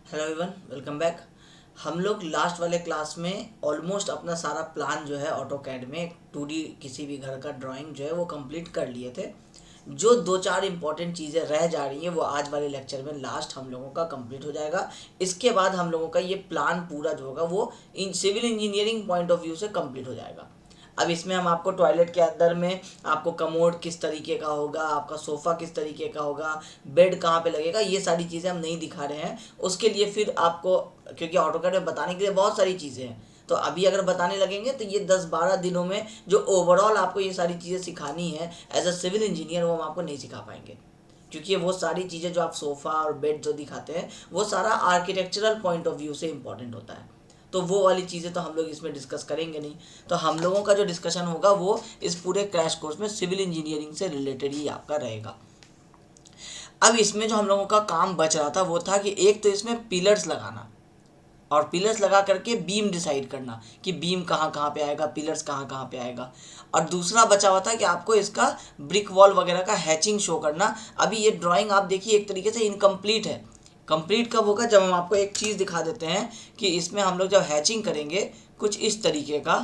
Hello everyone, welcome back. हम लोग last वाले क्लास में ऑलमोस्ट अपना सारा प्लान जो है ऑटो कैड में 2D किसी भी घर का ड्राइंग जो है वो कंप्लीट कर लिए थे। जो दो चार इंपॉर्टेंट चीज़ें रह जा रही हैं वो आज वाले लेक्चर में लास्ट हम लोगों का कंप्लीट हो जाएगा। इसके बाद हम लोगों का ये प्लान पूरा जो होगा वो in civil engineering point of view से कंप्लीट हो जाएगा। अब इसमें हम आपको टॉयलेट के अंदर में आपको कमोड किस तरीके का होगा, आपका सोफ़ा किस तरीके का होगा, बेड कहाँ पे लगेगा, ये सारी चीज़ें हम नहीं दिखा रहे हैं। उसके लिए फिर आपको, क्योंकि ऑटोकैड में बताने के लिए बहुत सारी चीज़ें हैं, तो अभी अगर बताने लगेंगे तो ये 10-12 दिनों में जो ओवरऑल आपको ये सारी चीज़ें सिखानी है एज अ सिविल इंजीनियर वो हम आपको नहीं सिखा पाएंगे। क्योंकि वो सारी चीज़ें जो आप सोफ़ा और बेड जो दिखाते हैं वो सारा आर्किटेक्चरल पॉइंट ऑफ व्यू से इम्पॉर्टेंट होता है। तो वो वाली चीज़ें तो हम लोग इसमें डिस्कस करेंगे नहीं। तो हम लोगों का जो डिस्कशन होगा वो इस पूरे क्रैश कोर्स में सिविल इंजीनियरिंग से रिलेटेड ही आपका रहेगा। अब इसमें जो हम लोगों का काम बच रहा था वो था कि एक तो इसमें पिलर्स लगाना और पिलर्स लगा करके बीम डिसाइड करना कि बीम कहाँ कहाँ पे आएगा, पिलर्स कहाँ कहाँ पे आएगा। और दूसरा बचा हुआ था कि आपको इसका ब्रिक वॉल वगैरह का हैचिंग शो करना। अभी ये ड्राइंग आप देखिए एक तरीके से इनकम्प्लीट है। कंप्लीट कब होगा? जब हम आपको एक चीज़ दिखा देते हैं कि इसमें हम लोग जब हैचिंग करेंगे कुछ इस तरीके का,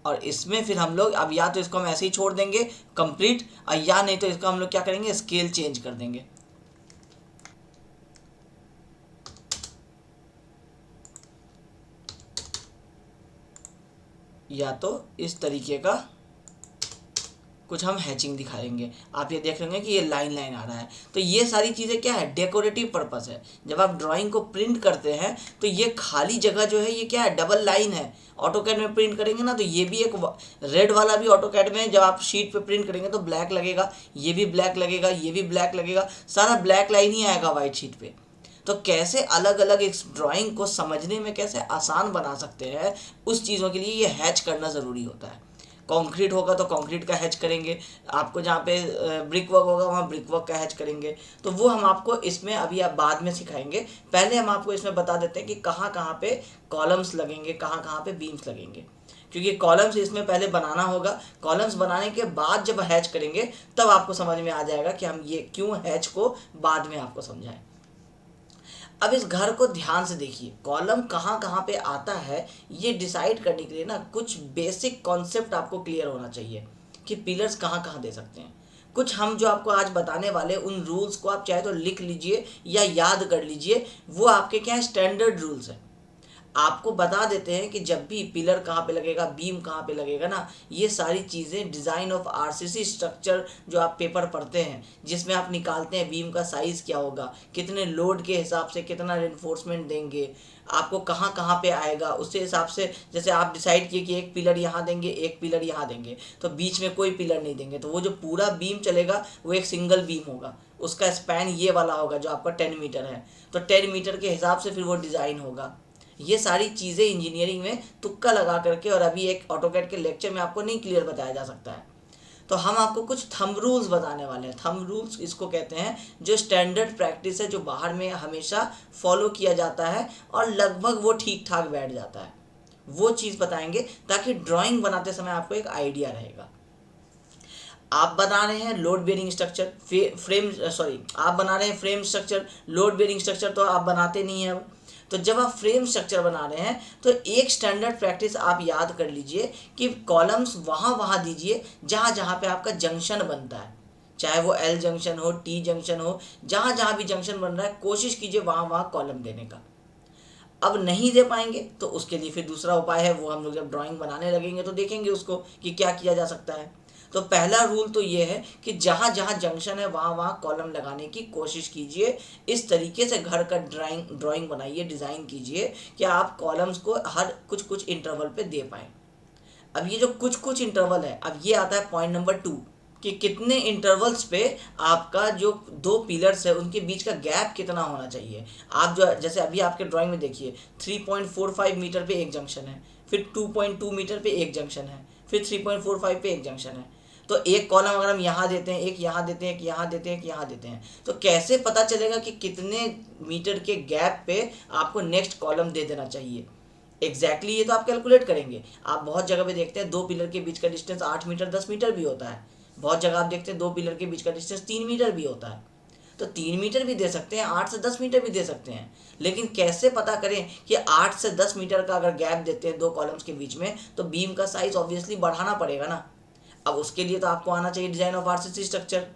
और इसमें फिर हम लोग अब या तो इसको हम ऐसे ही छोड़ देंगे कंप्लीट, और या नहीं तो इसको हम लोग क्या करेंगे, स्केल चेंज कर देंगे। या तो इस तरीके का कुछ हम हैचिंग दिखाएंगे। आप ये देख रहे होंगे कि ये लाइन लाइन आ रहा है। तो ये सारी चीज़ें क्या है, डेकोरेटिव पर्पस है। जब आप ड्राइंग को प्रिंट करते हैं तो ये खाली जगह जो है ये क्या है, डबल लाइन है। ऑटोकैड में प्रिंट करेंगे ना तो ये भी एक रेड वाला भी ऑटोकैड में जब आप शीट पे प्रिंट करेंगे तो ब्लैक लगेगा, ये भी ब्लैक लगेगा, ये भी ब्लैक लगेगा, सारा ब्लैक लाइन ही आएगा वाइट शीट पे। तो कैसे अलग अलग इस ड्राइंग को समझने में कैसे आसान बना सकते हैं, उस चीज़ों के लिए ये हैच करना ज़रूरी होता है। कंक्रीट होगा तो कंक्रीट का हैच करेंगे, आपको जहाँ पे ब्रिक वर्क होगा वहाँ ब्रिक वर्क का हैच करेंगे। तो वो हम आपको इसमें अभी आप बाद में सिखाएंगे। पहले हम आपको इसमें बता देते हैं कि कहाँ कहाँ पे कॉलम्स लगेंगे, कहाँ कहाँ पे बीम्स लगेंगे। क्योंकि कॉलम्स इसमें पहले बनाना होगा। कॉलम्स बनाने के बाद जब हैच करेंगे तब आपको समझ में आ जाएगा कि हम ये क्यों हैच को बाद में आपको समझाएं। अब इस घर को ध्यान से देखिए, कॉलम कहाँ कहाँ पे आता है ये डिसाइड करने के लिए ना कुछ बेसिक कॉन्सेप्ट आपको क्लियर होना चाहिए कि पिलर्स कहाँ कहाँ दे सकते हैं। कुछ हम जो आपको आज बताने वाले उन रूल्स को आप चाहे तो लिख लीजिए या याद कर लीजिए। वो आपके क्या है, स्टैंडर्ड रूल्स हैं। आपको बता देते हैं कि जब भी पिलर कहाँ पे लगेगा, बीम कहाँ पे लगेगा ना, ये सारी चीज़ें डिज़ाइन ऑफ आरसीसी स्ट्रक्चर जो आप पेपर पढ़ते हैं जिसमें आप निकालते हैं बीम का साइज़ क्या होगा, कितने लोड के हिसाब से कितना रेनफोर्समेंट देंगे, आपको कहाँ कहाँ पे आएगा, उसके हिसाब से जैसे आप डिसाइड किए कि एक पिलर यहाँ देंगे एक पिलर यहाँ देंगे तो बीच में कोई पिलर नहीं देंगे, तो वो जो पूरा बीम चलेगा वो एक सिंगल बीम होगा। उसका स्पैन ये वाला होगा जो आपका 10 मीटर है, तो 10 मीटर के हिसाब से फिर वो डिज़ाइन होगा। ये सारी चीज़ें इंजीनियरिंग में तुक्का लगा करके और अभी एक ऑटोकैड के लेक्चर में आपको नहीं क्लियर बताया जा सकता है। तो हम आपको कुछ थंब रूल्स बताने वाले हैं। थंब रूल्स इसको कहते हैं जो स्टैंडर्ड प्रैक्टिस है, जो बाहर में हमेशा फॉलो किया जाता है और लगभग वो ठीक ठाक बैठ जाता है। वो चीज़ बताएंगे ताकि ड्राइंग बनाते समय आपको एक आइडिया रहेगा। आप बना रहे हैं load bearing structure, frame sorry आप बना रहे हैं frame structure, load bearing structure तो आप बनाते नहीं हैं अब। तो जब आप फ्रेम स्ट्रक्चर बना रहे हैं तो एक स्टैंडर्ड प्रैक्टिस आप याद कर लीजिए कि कॉलम्स वहाँ वहाँ दीजिए जहाँ जहाँ पे आपका जंक्शन बनता है, चाहे वो एल जंक्शन हो, टी जंक्शन हो, जहाँ जहाँ भी जंक्शन बन रहा है कोशिश कीजिए वहाँ वहाँ कॉलम देने का। अब नहीं दे पाएंगे तो उसके लिए फिर दूसरा उपाय है, वो हम लोग जब ड्राइंग बनाने लगेंगे तो देखेंगे उसको कि क्या किया जा सकता है। तो पहला रूल तो ये है कि जहाँ जहाँ जंक्शन है वहाँ वहाँ कॉलम लगाने की कोशिश कीजिए। इस तरीके से घर का ड्राइंग बनाइए, डिज़ाइन कीजिए कि आप कॉलम्स को हर कुछ कुछ इंटरवल पे दे पाएँ। अब ये जो कुछ कुछ इंटरवल है, अब ये आता है पॉइंट नंबर 2 कि कितने इंटरवल्स पे आपका जो दो पिलर्स है उनके बीच का गैप कितना होना चाहिए। आप जो जैसे अभी आपके ड्राइंग में देखिए 3.45 मीटर पे एक जंक्शन है, फिर 2.2 मीटर पे एक जंक्शन है, फिर 3.45 पे एक जंक्शन है। तो एक कॉलम अगर हम यहाँ देते हैं, एक यहाँ देते हैं, एक यहाँ देते हैं, एक यहाँ देते हैं, तो कैसे पता चलेगा कि कितने मीटर के गैप पे आपको नेक्स्ट कॉलम दे देना चाहिए। एग्जैक्टली ये तो आप कैलकुलेट करेंगे। आप बहुत जगह पे देखते हैं दो पिलर के बीच का डिस्टेंस 8 मीटर 10 मीटर भी होता है। बहुत जगह आप देखते हैं दो पिलर के बीच का डिस्टेंस 3 मीटर भी होता है। तो 3 मीटर भी दे सकते हैं, 8 से 10 मीटर भी दे सकते हैं। लेकिन कैसे पता करें कि 8 से 10 मीटर का अगर गैप देते हैं दो कॉलम्स के बीच में, तो बीम का साइज ऑब्वियसली बढ़ाना पड़ेगा ना। अब उसके लिए तो आपको आना चाहिए डिजाइन ऑफ आरसीसी स्ट्रक्चर।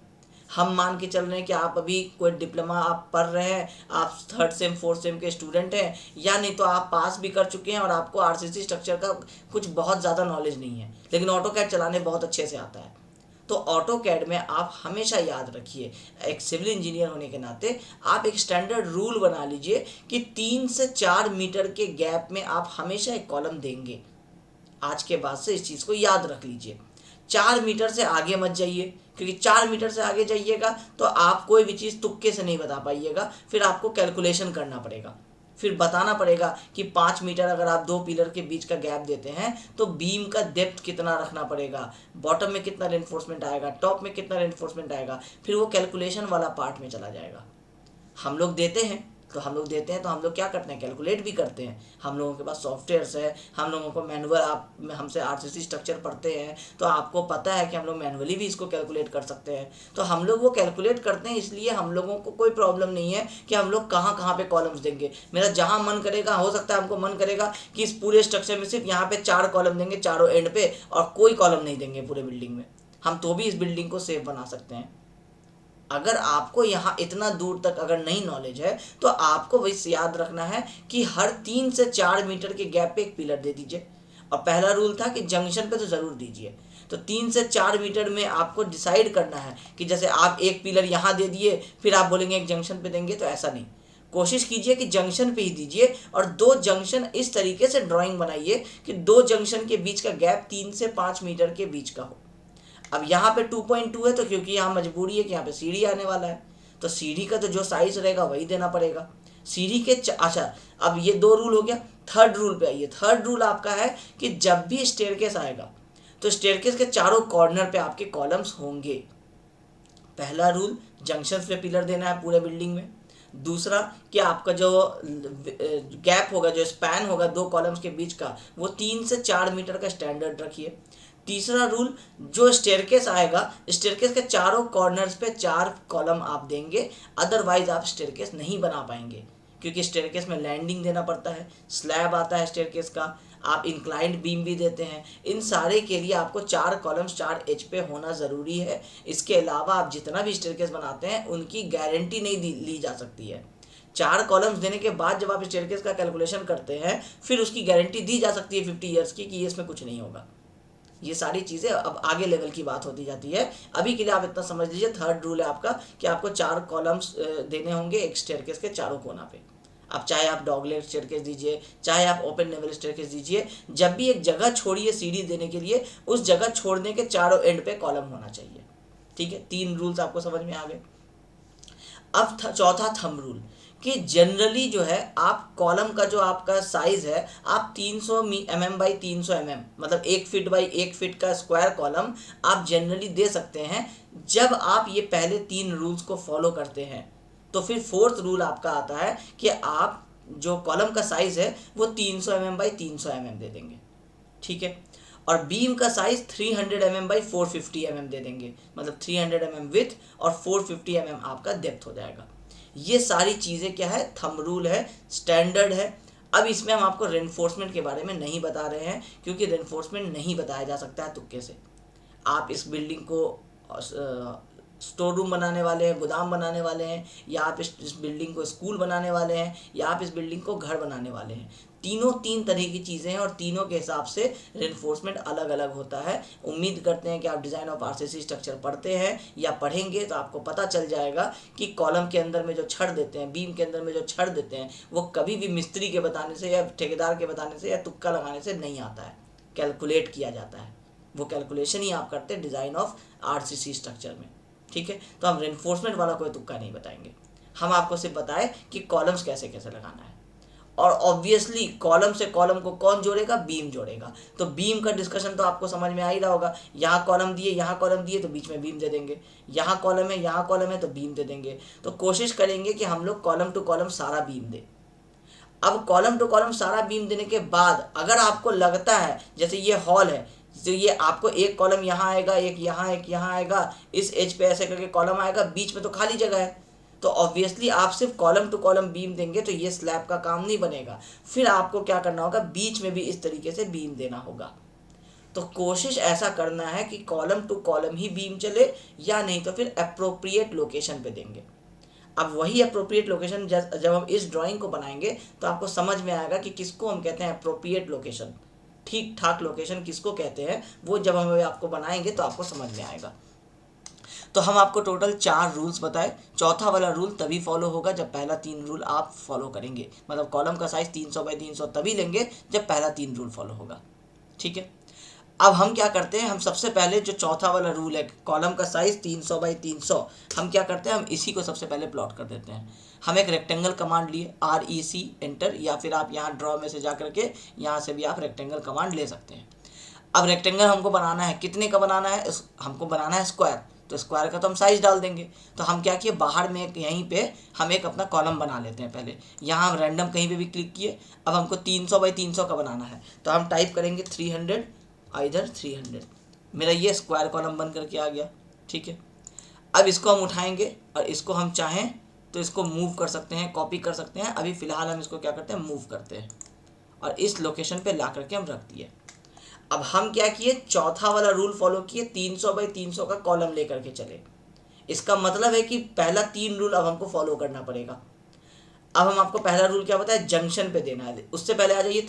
हम मान के चल रहे हैं कि आप अभी कोई डिप्लोमा आप पढ़ रहे हैं, आप 3rd सेम 4th सेम के स्टूडेंट हैं, या नहीं तो आप पास भी कर चुके हैं और आपको आरसीसी स्ट्रक्चर का कुछ बहुत ज़्यादा नॉलेज नहीं है, लेकिन ऑटो कैड चलाने बहुत अच्छे से आता है। तो ऑटो कैड में आप हमेशा याद रखिए, एक सिविल इंजीनियर होने के नाते आप एक स्टैंडर्ड रूल बना लीजिए कि 3 से 4 मीटर के गैप में आप हमेशा एक कॉलम देंगे। आज के बाद से इस चीज़ को याद रख लीजिए। 4 मीटर से आगे मत जाइए, क्योंकि 4 मीटर से आगे जाइएगा तो आप कोई भी चीज़ तुक्के से नहीं बता पाइएगा, फिर आपको कैलकुलेशन करना पड़ेगा, फिर बताना पड़ेगा कि 5 मीटर अगर आप दो पिलर के बीच का गैप देते हैं तो बीम का डेप्थ कितना रखना पड़ेगा, बॉटम में कितना रेनफोर्समेंट आएगा, टॉप में कितना रेनफोर्समेंट आएगा, फिर वो कैलकुलेशन वाला पार्ट में चला जाएगा। हम लोग देते हैं तो हम लोग क्या करते हैं, कैलकुलेट भी करते हैं। हम लोगों के पास सॉफ्टवेयर्स है, हम लोगों को मैनुअल, आप हमसे आरसीसी स्ट्रक्चर पढ़ते हैं तो आपको पता है कि हम लोग मैनुअली भी इसको कैलकुलेट कर सकते हैं। तो हम लोग वो कैलकुलेट करते हैं, इसलिए हम लोगों को कोई प्रॉब्लम नहीं है कि हम लोग कहाँ कहाँ पे कॉलम्स देंगे। मेरा जहाँ मन करेगा, हो सकता है हमको मन करेगा कि इस पूरे स्ट्रक्चर में सिर्फ यहाँ पे 4 कॉलम देंगे चारों एंड पे, और कोई कॉलम नहीं देंगे पूरे बिल्डिंग में, हम तो भी इस बिल्डिंग को सेफ बना सकते हैं। अगर आपको यहाँ इतना दूर तक अगर नहीं नॉलेज है तो आपको वही याद रखना है कि हर 3 से 4 मीटर के गैप पे एक पिलर दे दीजिए। और पहला रूल था कि जंक्शन पे तो ज़रूर दीजिए। तो 3 से 4 मीटर में आपको डिसाइड करना है कि जैसे आप एक पिलर यहाँ दे दिए फिर आप बोलेंगे एक जंक्शन पे देंगे, तो ऐसा नहीं। कोशिश कीजिए कि जंक्शन पे ही दीजिए, और 2 जंक्शन इस तरीके से ड्राइंग बनाइए कि 2 जंक्शन के बीच का गैप 3 से 5 मीटर के बीच का हो। अब यहाँ पे 2.2 है तो क्योंकि यहाँ मजबूरी है कि यहाँ पे सीढ़ी आने वाला है, तो सीढ़ी का तो जो साइज रहेगा वही देना पड़ेगा। सीढ़ी के अच्छा, अब ये 2 रूल हो गया। थर्ड रूल पे आइए। थर्ड रूल आपका है कि जब भी स्टेयरकेस आएगा तो स्टेयरकेस के चारों कॉर्नर पे आपके कॉलम्स होंगे। पहला रूल, जंक्शन पे पिलर देना है पूरे बिल्डिंग में। दूसरा कि आपका जो गैप होगा, जो स्पैन होगा 2 कॉलम्स के बीच का, वो 3 से 4 मीटर का स्टैंडर्ड रखिए। तीसरा रूल, जो स्टेयरकेस आएगा, स्टेयरकेस के चारों कॉर्नर्स पे 4 कॉलम आप देंगे, अदरवाइज आप स्टेयरकेस नहीं बना पाएंगे, क्योंकि स्टेयरकेस में लैंडिंग देना पड़ता है, स्लैब आता है स्टेयरकेस का, आप इंक्लाइंड बीम भी देते हैं। इन सारे के लिए आपको 4 कॉलम्स 4 एच पे होना ज़रूरी है। इसके अलावा आप जितना भी स्टेयरकेस बनाते हैं उनकी गारंटी नहीं ली जा सकती है। 4 कॉलम्स देने के बाद जब आप स्टेयरकेस का कैलकुलेशन करते हैं फिर उसकी गारंटी दी जा सकती है 50 ईयर्स की, कि इसमें कुछ नहीं होगा। ये सारी चीज़ें अब आगे लेवल की बात होती जाती है। अभी के लिए आप इतना समझ लीजिए, थर्ड रूल है आपका कि आपको 4 कॉलम्स देने होंगे एक स्टेयरकेस के चारों कोना पे। अब चाहे आप डॉगलेग स्टेयरकेस दीजिए, चाहे आप ओपन लेवल स्टेयरकेस दीजिए, जब भी एक जगह छोड़िए सीढ़ी देने के लिए, उस जगह छोड़ने के चारों एंड पे कॉलम होना चाहिए। ठीक है, 3 रूल्स आपको समझ में आ गए। अब चौथा थंब रूल, कि जनरली जो है आप कॉलम का जो आपका साइज है, आप 300 mm बाई 300 mm, मतलब 1 फीट बाई 1 फीट का स्क्वायर कॉलम आप जनरली दे सकते हैं जब आप ये पहले 3 रूल्स को फॉलो करते हैं। तो फिर 4th रूल आपका आता है कि आप जो कॉलम का साइज है वो 300 mm बाई 300 mm दे देंगे। ठीक है, और बीम का साइज 300 mm बाई 450 mm दे देंगे, मतलब 300 mm विथ और 450 mm आपका डेप्थ हो जाएगा। ये सारी चीज़ें क्या है, थंब रूल है, स्टैंडर्ड है। अब इसमें हम आपको रेनफोर्समेंट के बारे में नहीं बता रहे हैं, क्योंकि रेनफोर्समेंट नहीं बताया जा सकता है तुक्के से। आप इस बिल्डिंग को स्टोर रूम बनाने वाले हैं, गोदाम बनाने वाले हैं, या आप इस बिल्डिंग को स्कूल बनाने वाले हैं, या आप इस बिल्डिंग को घर बनाने वाले हैं। तीनों 3 तरह की चीज़ें हैं और तीनों के हिसाब से रेनफोर्समेंट अलग अलग होता है। उम्मीद करते हैं कि आप डिज़ाइन ऑफ आरसीसी स्ट्रक्चर पढ़ते हैं या पढ़ेंगे तो आपको पता चल जाएगा कि कॉलम के अंदर में जो छड़ देते हैं, बीम के अंदर में जो छड़ देते हैं, वो कभी भी मिस्त्री के बताने से या ठेकेदार के बताने से या तुक्का लगाने से नहीं आता है, कैलकुलेट किया जाता है। वो कैलकुलेशन ही आप करते हैं डिज़ाइन ऑफ आरसीसी स्ट्रक्चर में। ठीक है, तो हम रेनफोर्समेंट वाला कोई तुक्का नहीं बताएंगे, हम आपको सिर्फ बताएं कि कॉलम्स कैसे कैसे लगाना है। और ऑब्वियसली कॉलम से कॉलम को कौन जोड़ेगा, बीम जोड़ेगा। तो बीम का डिस्कशन तो आपको समझ में आ ही रहा होगा, यहाँ कॉलम दिए, यहाँ कॉलम दिए तो बीच में बीम दे देंगे, यहाँ कॉलम है, यहाँ कॉलम है तो बीम दे देंगे। तो कोशिश करेंगे कि हम लोग कॉलम टू कॉलम सारा बीम दें। अब कॉलम टू कॉलम सारा बीम देने के बाद अगर आपको लगता है जैसे ये हॉल है, तो ये आपको एक कॉलम यहाँ आएगा, एक यहाँ आएगा, इस एज पे ऐसे करके कॉलम आएगा, बीच में तो खाली जगह है, तो ऑब्वियसली आप सिर्फ कॉलम टू कॉलम बीम देंगे तो ये स्लैब का काम नहीं बनेगा, फिर आपको क्या करना होगा, बीच में भी इस तरीके से बीम देना होगा। तो कोशिश ऐसा करना है कि कॉलम टू कॉलम ही बीम चले, या नहीं तो फिर अप्रोप्रिएट लोकेशन पे देंगे। अब वही अप्रोप्रिएट लोकेशन जब हम इस ड्राइंग को बनाएंगे तो आपको समझ में आएगा कि किसको हम कहते हैं अप्रोप्रिएट लोकेशन, ठीक ठाक लोकेशन किसको कहते हैं, वो जब हम आपको बनाएंगे तो आपको समझ में आएगा। तो हम आपको टोटल 4 रूल्स बताए। चौथा वाला रूल तभी फॉलो होगा जब पहला 3 रूल आप फॉलो करेंगे, मतलब कॉलम का साइज 300 बाई 300 तभी लेंगे जब पहला 3 रूल फॉलो होगा। ठीक है, अब हम क्या करते हैं, हम सबसे पहले जो चौथा वाला रूल है, कॉलम का साइज 300 बाई 300, हम क्या करते हैं, हम इसी को सबसे पहले प्लॉट कर देते हैं। हम एक रेक्टेंगल कमांड लिए, REC एंटर, या फिर आप यहाँ ड्रॉ में से जा करके यहाँ से भी आप रेक्टेंगल कमांड ले सकते हैं। अब रेक्टेंगल हमको बनाना है, कितने का बनाना है, हमको बनाना है स्क्वायर, तो स्क्वायर का तो हम साइज डाल देंगे। तो हम क्या किए, बाहर में एक यहीं पे हम एक अपना कॉलम बना लेते हैं। पहले यहाँ हम रैंडम कहीं पे भी क्लिक किए। अब हमको 300 बाई 300 का बनाना है, तो हम टाइप करेंगे 300 इधर 300, मेरा ये स्क्वायर कॉलम बन करके आ गया। ठीक है, अब इसको हम उठाएंगे और इसको हम चाहें तो इसको मूव कर सकते हैं, कॉपी कर सकते हैं। अभी फ़िलहाल हम इसको क्या करते हैं, मूव करते हैं और इस लोकेशन पे ला करके हम रख दिए। अब हम क्या किए, चौथा वाला रूल फॉलो किए, 300 बाई 300 का कॉलम लेकर के चले। इसका मतलब है कि पहला 3 रूल अब हमको फॉलो करना पड़ेगा। अब हम आपको पहला रूल क्या बताया, जंक्शन पे देना है। उससे पहले आ जाइए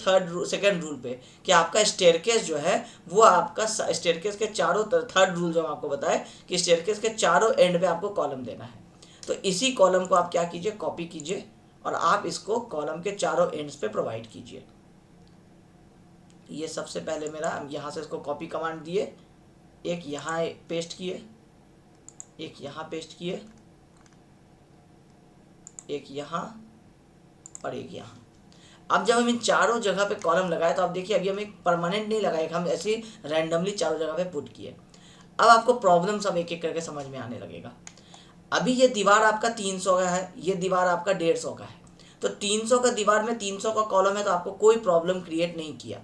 सेकंड रूल पे, कि आपका स्टेयरकेस जो है वो आपका स्टेयरकेस के चारों, थर्ड रूल जो हम आपको बताए कि स्टेयरकेस के चारों एंड पे आपको कॉलम देना है। तो इसी कॉलम को आप क्या कीजिए, कॉपी कीजिए और आप इसको कॉलम के चारों एंड्स पे प्रोवाइड कीजिए। ये सबसे पहले मेरा, हम यहाँ से इसको कॉपी कमांड दिए, एक यहाँ पेस्ट किए, एक यहाँ पेस्ट किए, एक यहाँ और एक यहाँ। अब जब हम इन चारों जगह पे कॉलम लगाए तो आप देखिए अभी हम एक परमानेंट नहीं लगाए, हम ऐसे ही रैंडमली चारों जगह पे पुट किए। अब आपको प्रॉब्लम सब एक एक करके समझ में आने लगेगा। अभी ये दीवार आपका 300 का है, ये दीवार आपका 150 का है। तो 300 का दीवार में 300 का कॉलम है तो आपको कोई प्रॉब्लम क्रिएट नहीं किया,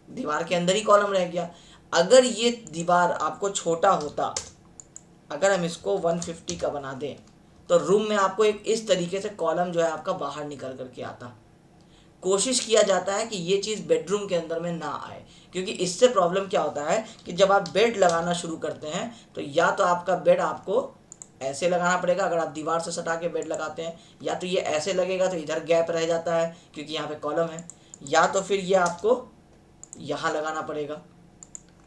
दीवार के अंदर ही कॉलम रह गया। अगर ये दीवार आपको छोटा होता, अगर हम इसको 150 का बना दें तो रूम में आपको एक इस तरीके से कॉलम जो है आपका बाहर निकल करके आता। कोशिश किया जाता है कि ये चीज़ बेडरूम के अंदर में ना आए, क्योंकि इससे प्रॉब्लम क्या होता है कि जब आप बेड लगाना शुरू करते हैं तो या तो आपका बेड आपको ऐसे लगाना पड़ेगा अगर आप दीवार से सटा के बेड लगाते हैं, या तो ये ऐसे लगेगा तो इधर गैप रह जाता है क्योंकि यहाँ पे कॉलम है, या तो फिर ये आपको यहाँ लगाना पड़ेगा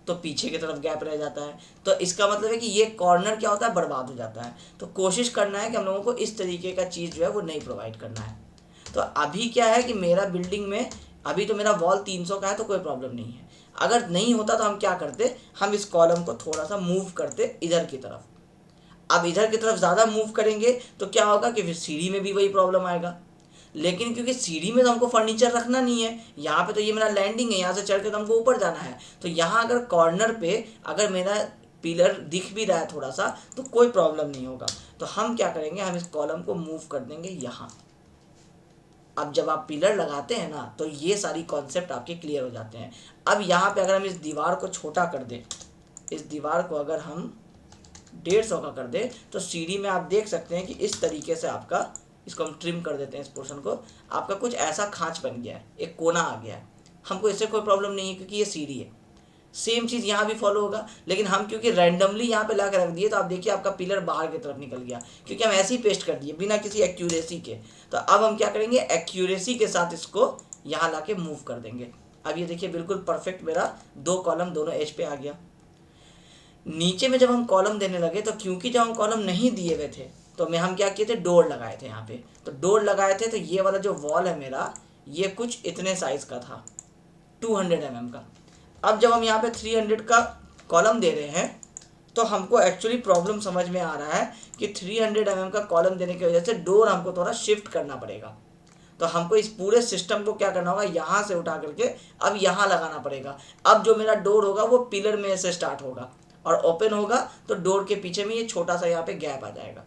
तो पीछे की तरफ गैप रह जाता है। तो इसका मतलब है कि ये कॉर्नर क्या होता है, बर्बाद हो जाता है। तो कोशिश करना है कि हम लोगों को इस तरीके का चीज़ जो है वो नहीं प्रोवाइड करना है। तो अभी क्या है कि मेरा बिल्डिंग में अभी तो मेरा वॉल 300 का है तो कोई प्रॉब्लम नहीं है। अगर नहीं होता तो हम क्या करते, हम इस कॉलम को थोड़ा सा मूव करते इधर की तरफ। अब इधर की तरफ ज़्यादा मूव करेंगे तो क्या होगा कि फिर सीढ़ी में भी वही प्रॉब्लम आएगा। लेकिन क्योंकि सीढ़ी में तो हमको फर्नीचर रखना नहीं है, यहाँ पे तो ये मेरा लैंडिंग है, यहाँ से चढ़ के तो हमको ऊपर जाना है। तो यहाँ अगर कॉर्नर पे अगर मेरा पिलर दिख भी रहा है थोड़ा सा तो कोई प्रॉब्लम नहीं होगा। तो हम क्या करेंगे, हम इस कॉलम को मूव कर देंगे यहाँ। अब जब आप पिलर लगाते हैं ना तो ये सारी कॉन्सेप्ट आपके क्लियर हो जाते हैं। अब यहाँ पे अगर हम इस दीवार को छोटा कर दें, इस दीवार को अगर हम 150 का कर दें तो सीढ़ी में आप देख सकते हैं कि इस तरीके से आपका, इसको हम ट्रिम कर देते हैं इस पोर्शन को, आपका कुछ ऐसा खांच बन गया है, एक कोना आ गया है। हमको इससे कोई प्रॉब्लम नहीं है क्योंकि ये सीढ़ी है। सेम चीज़ यहाँ भी फॉलो होगा, लेकिन हम क्योंकि रैंडमली यहाँ पे ला के रख दिए तो आप देखिए आपका पिलर बाहर की तरफ निकल गया क्योंकि हम ऐसे ही पेस्ट कर दिए बिना किसी एक्यूरेसी के। तो अब हम क्या करेंगे, एक्यूरेसी के साथ इसको यहाँ ला के मूव कर देंगे। अब ये देखिए बिल्कुल परफेक्ट मेरा 2 कॉलम दोनों एज पे आ गया। नीचे में जब हम कॉलम देने लगे तो क्योंकि जब हम कॉलम नहीं दिए हुए थे तो हम क्या किए थे, डोर लगाए थे यहाँ पे। तो डोर लगाए थे तो ये वाला जो वॉल है मेरा, ये कुछ इतने साइज़ का था, 200 mm का। अब जब हम यहाँ पे 300 का कॉलम दे रहे हैं तो हमको एक्चुअली प्रॉब्लम समझ में आ रहा है कि 300 mm का कॉलम देने की वजह से डोर हमको थोड़ा शिफ्ट करना पड़ेगा। तो हमको इस पूरे सिस्टम को क्या करना होगा, यहाँ से उठा करके अब यहाँ लगाना पड़ेगा। अब जो मेरा डोर होगा वो पिलर में से स्टार्ट होगा और ओपन होगा तो डोर के पीछे में ये छोटा सा यहाँ पे गैप आ जाएगा।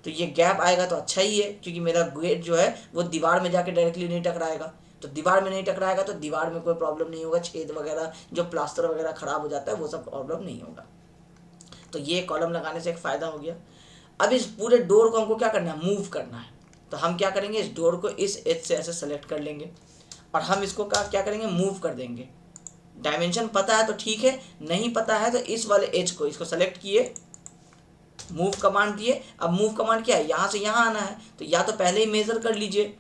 तो ये गैप आएगा तो अच्छा ही है क्योंकि मेरा गेट जो है वो दीवार में जाके डायरेक्टली नहीं टकराएगा। तो दीवार में नहीं टकराएगा तो दीवार में कोई प्रॉब्लम नहीं होगा, छेद वगैरह जो प्लास्टर वगैरह ख़राब हो जाता है वो सब प्रॉब्लम नहीं होगा। तो ये कॉलम लगाने से एक फ़ायदा हो गया। अब इस पूरे डोर को हमको क्या करना है, मूव करना है। तो हम क्या करेंगे, इस डोर को इस एज से ऐसे सेलेक्ट कर लेंगे और हम इसको क्या करेंगे, मूव कर देंगे। डायमेंशन पता है तो ठीक है, नहीं पता है तो इस वाले एज को, इसको सेलेक्ट किए, मूव कमांड दिए। अब मूव कमांड क्या है, यहाँ से यहाँ आना है, तो या तो पहले ही मेज़र कर लीजिए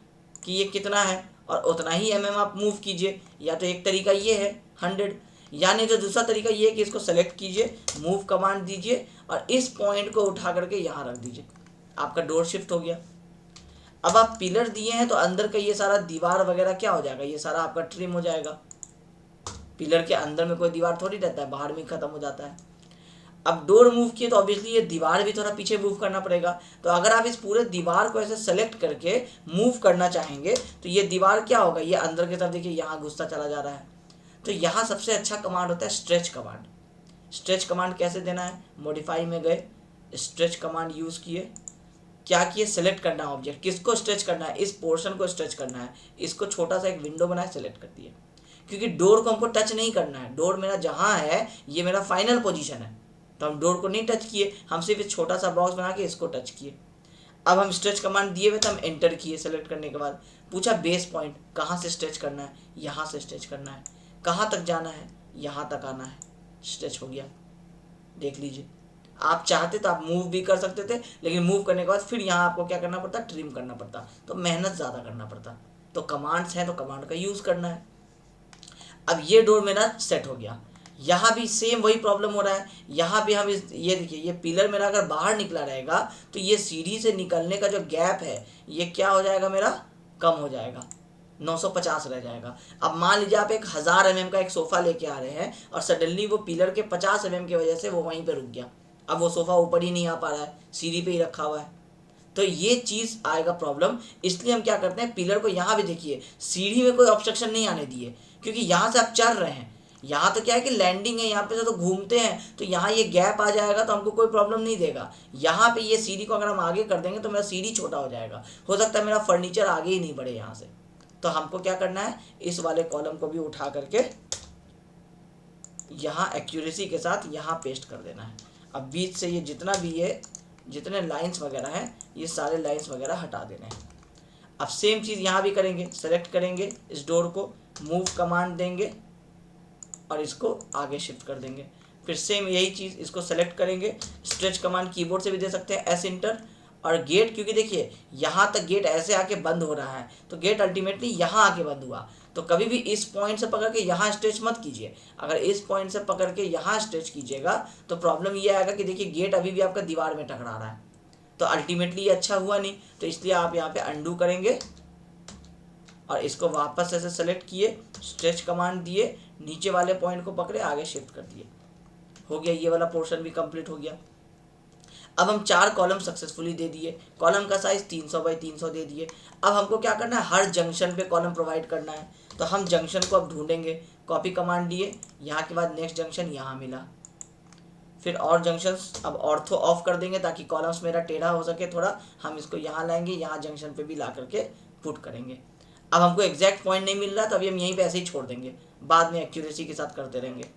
कि ये कितना है और उतना ही आप मूव कीजिए। या तो एक तरीका ये है 100, या नहीं तो दूसरा तरीका ये है कि इसको सेलेक्ट कीजिए, मूव कमांड दीजिए और इस पॉइंट को उठा करके यहाँ रख दीजिए, आपका डोर शिफ्ट हो गया। अब आप पिलर दिए हैं तो अंदर का ये सारा दीवार वगैरह क्या हो जाएगा, ये सारा आपका ट्रिम हो जाएगा। पिलर के अंदर में कोई दीवार थोड़ी रहता है, बाहर में खत्म हो जाता है। अब डोर मूव किए तो ऑब्वियसली ये दीवार भी थोड़ा पीछे मूव करना पड़ेगा। तो अगर आप इस पूरे दीवार को ऐसे सेलेक्ट करके मूव करना चाहेंगे तो ये दीवार क्या होगा, ये अंदर की तरफ देखिए यहाँ घुसता चला जा रहा है। तो यहाँ सबसे अच्छा कमांड होता है स्ट्रेच कमांड। स्ट्रेच कमांड कैसे देना है, मॉडिफाई में गए, स्ट्रेच कमांड यूज़ किए, क्या किए, सेलेक्ट करना है ऑब्जेक्ट, किसको स्ट्रेच करना है, इस पोर्शन को स्ट्रेच करना है। इसको छोटा सा एक विंडो बनाए, सेलेक्ट कर दिए, क्योंकि डोर को हमको टच नहीं करना है। डोर मेरा जहाँ है ये मेरा फाइनल पोजीशन है, तो हम डोर को नहीं टच किए, हम सिर्फ एक छोटा सा बॉक्स बना के इसको टच किए। अब हम स्ट्रेच कमांड दिए हुए तो हम एंटर किए। सेलेक्ट करने के बाद पूछा बेस पॉइंट कहाँ से स्ट्रेच करना है, यहाँ से स्ट्रेच करना है। कहाँ तक जाना है, यहाँ तक आना है, स्ट्रेच हो गया। देख लीजिए, आप चाहते तो आप मूव भी कर सकते थे, लेकिन मूव करने के बाद फिर यहाँ आपको क्या करना पड़ता, ट्रिम करना पड़ता, तो मेहनत ज़्यादा करना पड़ता। तो कमांड्स हैं तो कमांड का यूज़ करना है। अब ये डोर मेरा सेट हो गया। यहाँ भी सेम वही प्रॉब्लम हो रहा है। यहाँ भी हम ये देखिए, ये पिलर मेरा अगर बाहर निकला रहेगा तो ये सीढ़ी से निकलने का जो गैप है ये क्या हो जाएगा, मेरा कम हो जाएगा, 950 रह जाएगा। अब मान लीजिए आप 1000 mm का एक सोफ़ा लेके आ रहे हैं और सडनली वो पिलर के 50 mm की वजह से वो वहीं पे रुक गया। अब वो सोफ़ा ऊपर ही नहीं आ पा रहा है, सीढ़ी पे ही रखा हुआ है, तो ये चीज़ आएगा प्रॉब्लम। इसलिए हम क्या करते हैं, पिलर को यहाँ भी देखिए, सीढ़ी में कोई ऑब्स्ट्रक्शन नहीं आने दिए, क्योंकि यहाँ से आप चल रहे हैं, यहाँ तो क्या है कि लैंडिंग है, यहाँ पे से तो घूमते हैं, तो यहाँ ये गैप आ जाएगा तो हमको कोई प्रॉब्लम नहीं देगा। यहाँ पे ये सीढ़ी को अगर हम आगे कर देंगे तो मेरा सीढ़ी छोटा हो जाएगा, हो सकता है मेरा फर्नीचर आगे ही नहीं बढ़े यहाँ से। तो हमको क्या करना है, इस वाले कॉलम को भी उठा करके यहाँ एक्यूरेसी के साथ यहाँ पेस्ट कर देना है। अब बीच से ये जितना भी ये जितने लाइंस वगैरह हैं ये सारे लाइंस वगैरह हटा देने हैं। अब सेम चीज़ यहाँ भी करेंगे, सेलेक्ट करेंगे इस डोर को, मूव कमांड देंगे और इसको आगे शिफ्ट कर देंगे। फिर सेम यही चीज़, इसको सेलेक्ट करेंगे, स्ट्रेच कमांड कीबोर्ड से भी दे सकते हैं, एस इंटर। और गेट, क्योंकि देखिए यहाँ तक गेट ऐसे आके बंद हो रहा है तो गेट अल्टीमेटली यहाँ आके बंद हुआ। तो कभी भी इस पॉइंट से पकड़ के यहाँ स्ट्रेच मत कीजिए। अगर इस पॉइंट से पकड़ के यहाँ स्ट्रेच कीजिएगा तो प्रॉब्लम ये आएगा कि देखिए गेट अभी भी आपका दीवार में टकरा रहा है, तो अल्टीमेटली ये अच्छा हुआ नहीं। तो इसलिए आप यहाँ पे अंडू करेंगे और इसको वापस ऐसे सेलेक्ट किए, स्ट्रेच कमांड दिए, नीचे वाले पॉइंट को पकड़े, आगे शिफ्ट कर दिए, हो गया। ये वाला पोर्शन भी कंप्लीट हो गया। अब हम 4 कॉलम सक्सेसफुली दे दिए, कॉलम का साइज 300 बाई 300 दे दिए। अब हमको क्या करना है, हर जंक्शन पे कॉलम प्रोवाइड करना है। तो हम जंक्शन को अब ढूंढेंगे, कॉपी कमांड दिए, यहाँ के बाद नेक्स्ट जंक्शन यहाँ मिला, फिर और जंक्शंस अब ऑर्थो ऑफ कर देंगे ताकि कॉलम्स मेरा टेढ़ा हो सके थोड़ा। हम इसको यहाँ लाएंगे, यहाँ जंक्शन पे भी ला करके पुट करेंगे। अब हमको एग्जैक्ट पॉइंट नहीं मिल रहा तो अभी हम यहीं पे ऐसे ही छोड़ देंगे, बाद में एक्यूरेसी के साथ करते रहेंगे।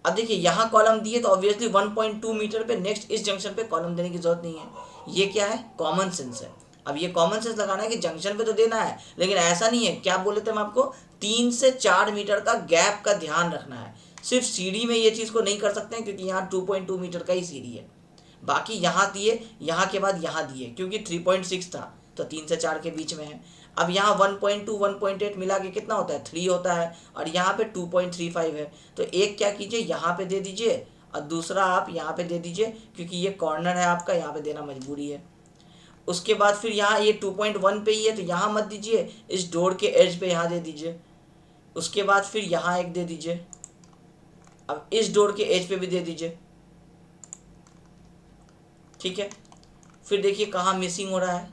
अब देखिए यहाँ कॉलम दिए तो ऑब्वियसली 1.2 मीटर पे नेक्स्ट इस जंक्शन पे कॉलम देने की जरूरत नहीं है। ये क्या है, कॉमन सेंस है। अब ये कॉमन सेंस लगाना है कि जंक्शन पे तो देना है, लेकिन ऐसा नहीं है, क्या बोले थे हम आपको, 3 से 4 मीटर का गैप का ध्यान रखना है। सिर्फ सीढ़ी में ये चीज़ को नहीं कर सकते हैं क्योंकि यहाँ 2.2 मीटर का ही सीढ़ी है। बाकी यहाँ दिए, यहाँ के बाद यहाँ दिए, क्योंकि 3.6 था तो 3 से 4 के बीच में है। अब यहाँ 1.2 1.8 मिला के कितना होता है, 3 होता है, और यहाँ पे 2.35 है। तो एक क्या कीजिए, यहाँ पे दे दीजिए और दूसरा आप यहाँ पे दे दीजिए, क्योंकि ये कॉर्नर है आपका, यहाँ पे देना मजबूरी है। उसके बाद फिर यहाँ ये 2.1 पे ही है तो यहाँ मत दीजिए, इस डोर के एज पे यहाँ दे दीजिए। उसके बाद फिर यहाँ एक दे दीजिए, अब इस डोर के एज पे भी दे दीजिए, ठीक है। फिर देखिए कहाँ मिसिंग हो रहा है,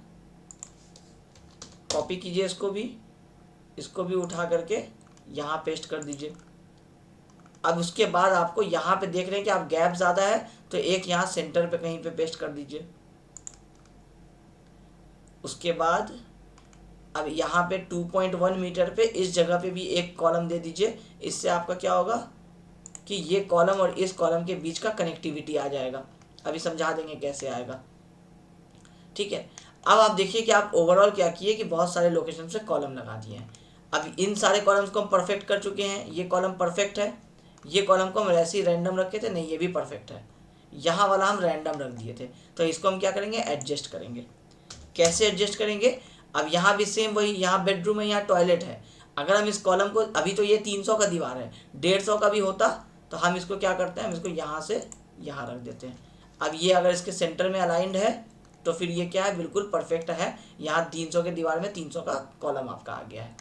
कॉपी कीजिए इसको भी उठा करके यहाँ पेस्ट कर दीजिए। अब उसके बाद आपको यहाँ पे देख रहे हैं कि आप गैप ज़्यादा है तो एक यहाँ सेंटर पे कहीं पे पेस्ट कर दीजिए। उसके बाद अब यहाँ पे 2.1 मीटर पे इस जगह पे भी एक कॉलम दे दीजिए। इससे आपका क्या होगा कि ये कॉलम और इस कॉलम के बीच का कनेक्टिविटी आ जाएगा। अभी समझा देंगे कैसे आएगा। ठीक है। अब आप देखिए कि आप ओवरऑल क्या किए कि बहुत सारे लोकेशन से कॉलम लगा दिए हैं। अब इन सारे कॉलम्स को हम परफेक्ट कर चुके हैं। ये कॉलम परफेक्ट है, ये कॉलम को हम ऐसे ही रैंडम रखे थे, नहीं ये भी परफेक्ट है, यहाँ वाला हम रैंडम रख दिए थे। तो इसको हम क्या करेंगे, एडजस्ट करेंगे। कैसे एडजस्ट करेंगे, अब यहाँ भी सेम वही, यहाँ बेडरूम है, यहाँ टॉयलेट है। अगर हम इस कॉलम को, अभी तो ये 300 का दीवार है, 150 का भी होता तो हम इसको क्या करते हैं, हम इसको यहाँ से यहाँ रख देते हैं। अब ये अगर इसके सेंटर में अलाइंड है तो फिर ये क्या है, बिल्कुल परफेक्ट है। यहाँ 300 के दीवार में 300 का कॉलम आपका आ गया है।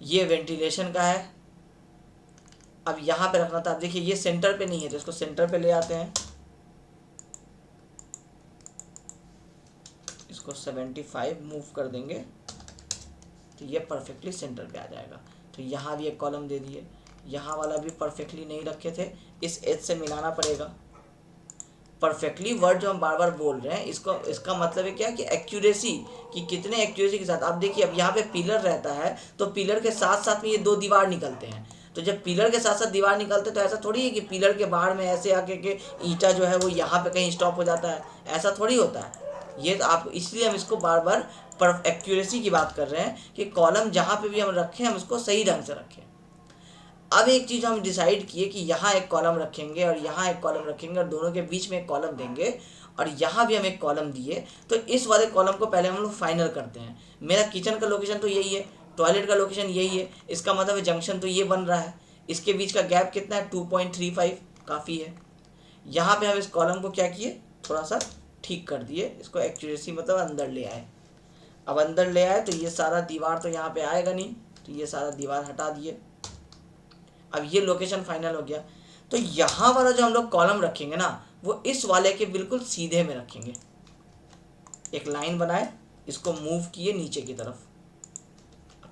ये वेंटिलेशन का है। अब यहाँ पे रखना था, अब देखिए ये सेंटर पे नहीं है तो इसको सेंटर पे ले आते हैं, इसको 75 मूव कर देंगे तो ये परफेक्टली सेंटर पे आ जाएगा। तो यहाँ भी एक कॉलम दे दिए, यहाँ वाला भी परफेक्टली नहीं रखे थे, इस एज से मिलाना पड़ेगा। परफेक्टली वर्ड जो हम बार बार बोल रहे हैं, इसको, इसका मतलब है क्या कि एक्यूरेसी, कि कितने एक्यूरेसी के साथ। आप देखिए अब यहाँ पे पिलर रहता है तो पिलर के साथ साथ में ये 2 दीवार निकलते हैं। तो जब पिलर के साथ साथ दीवार निकलते तो ऐसा थोड़ी है कि पिलर के बाहर में ऐसे आके के ईंटा जो है वो यहाँ पे कहीं स्टॉप हो जाता है, ऐसा थोड़ी होता है। ये तो आप, इसलिए हम इसको बार बार पर एक्यूरेसी की बात कर रहे हैं कि कॉलम जहाँ पे भी हम रखें हम उसको सही ढंग से रखें। अब एक चीज़ हम डिसाइड किए कि यहाँ एक कॉलम रखेंगे और यहाँ एक कॉलम रखेंगे और दोनों के बीच में एक कॉलम देंगे और यहाँ भी हम एक कॉलम दिए। तो इस वाले कॉलम को पहले हम लोग फाइनल करते हैं। मेरा किचन का लोकेशन तो यही है, टॉयलेट का लोकेशन यही है, इसका मतलब जंक्शन तो ये बन रहा है। इसके बीच का गैप कितना है, 2.35, काफ़ी है। यहाँ पे हम इस कॉलम को क्या किए, थोड़ा सा ठीक कर दिए, इसको एक्यूरेसी मतलब अंदर ले आए। अब अंदर ले आए तो ये सारा दीवार तो यहाँ पे आएगा नहीं, तो ये सारा दीवार हटा दिए। अब ये लोकेशन फाइनल हो गया। तो यहाँ वाला जो हम लोग कॉलम रखेंगे ना, वो इस वाले के बिल्कुल सीधे में रखेंगे। एक लाइन बनाए, इसको मूव किए नीचे की तरफ,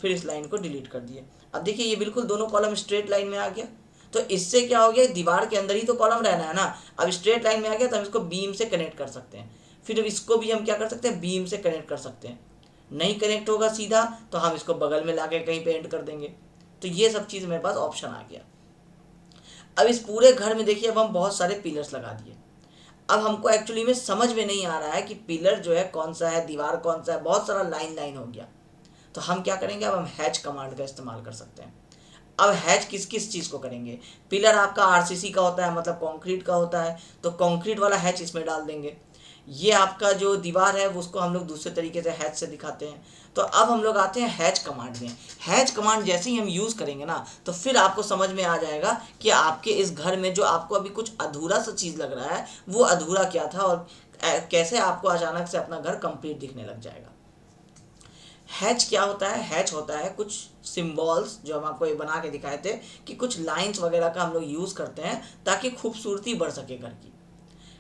फिर इस लाइन को डिलीट कर दिए। अब देखिए ये बिल्कुल दोनों कॉलम स्ट्रेट लाइन में आ गया। तो इससे क्या हो गया, दीवार के अंदर ही तो कॉलम रहना है ना। अब स्ट्रेट लाइन में आ गया तो हम इसको बीम से कनेक्ट कर सकते हैं। फिर इसको भी हम क्या कर सकते हैं, बीम से कनेक्ट कर सकते हैं। नहीं कनेक्ट होगा सीधा तो हम इसको बगल में लाके कहीं पे एंड कर देंगे। तो ये सब चीज़ मेरे पास ऑप्शन आ गया। अब इस पूरे घर में देखिए अब हम बहुत सारे पिलर्स लगा दिए। अब हमको एक्चुअली में समझ में नहीं आ रहा है कि पिलर जो है कौन सा है, दीवार कौन सा है, बहुत सारा लाइन लाइन हो गया। तो हम क्या करेंगे, अब हम हैच कमांड का इस्तेमाल कर सकते हैं। अब हैच किस किस चीज़ को करेंगे, पिलर आपका आरसीसी का होता है, मतलब कंक्रीट का होता है, तो कंक्रीट वाला हैच इसमें डाल देंगे। ये आपका जो दीवार है वो उसको हम लोग दूसरे तरीके से हैच से दिखाते हैं। तो अब हम लोग आते हैं हैच कमांड में। हैच कमांड जैसे ही हम यूज़ करेंगे ना, तो फिर आपको समझ में आ जाएगा कि आपके इस घर में जो आपको अभी कुछ अधूरा सा चीज़ लग रहा है वो अधूरा क्या था और कैसे आपको अचानक से अपना घर कंप्लीट दिखने लग जाएगा। हैच क्या होता है, हैच होता है कुछ सिंबल्स जो हम आपको ये बना के दिखाए थे कि कुछ लाइंस वगैरह का हम लोग यूज़ करते हैं ताकि खूबसूरती बढ़ सके घर की।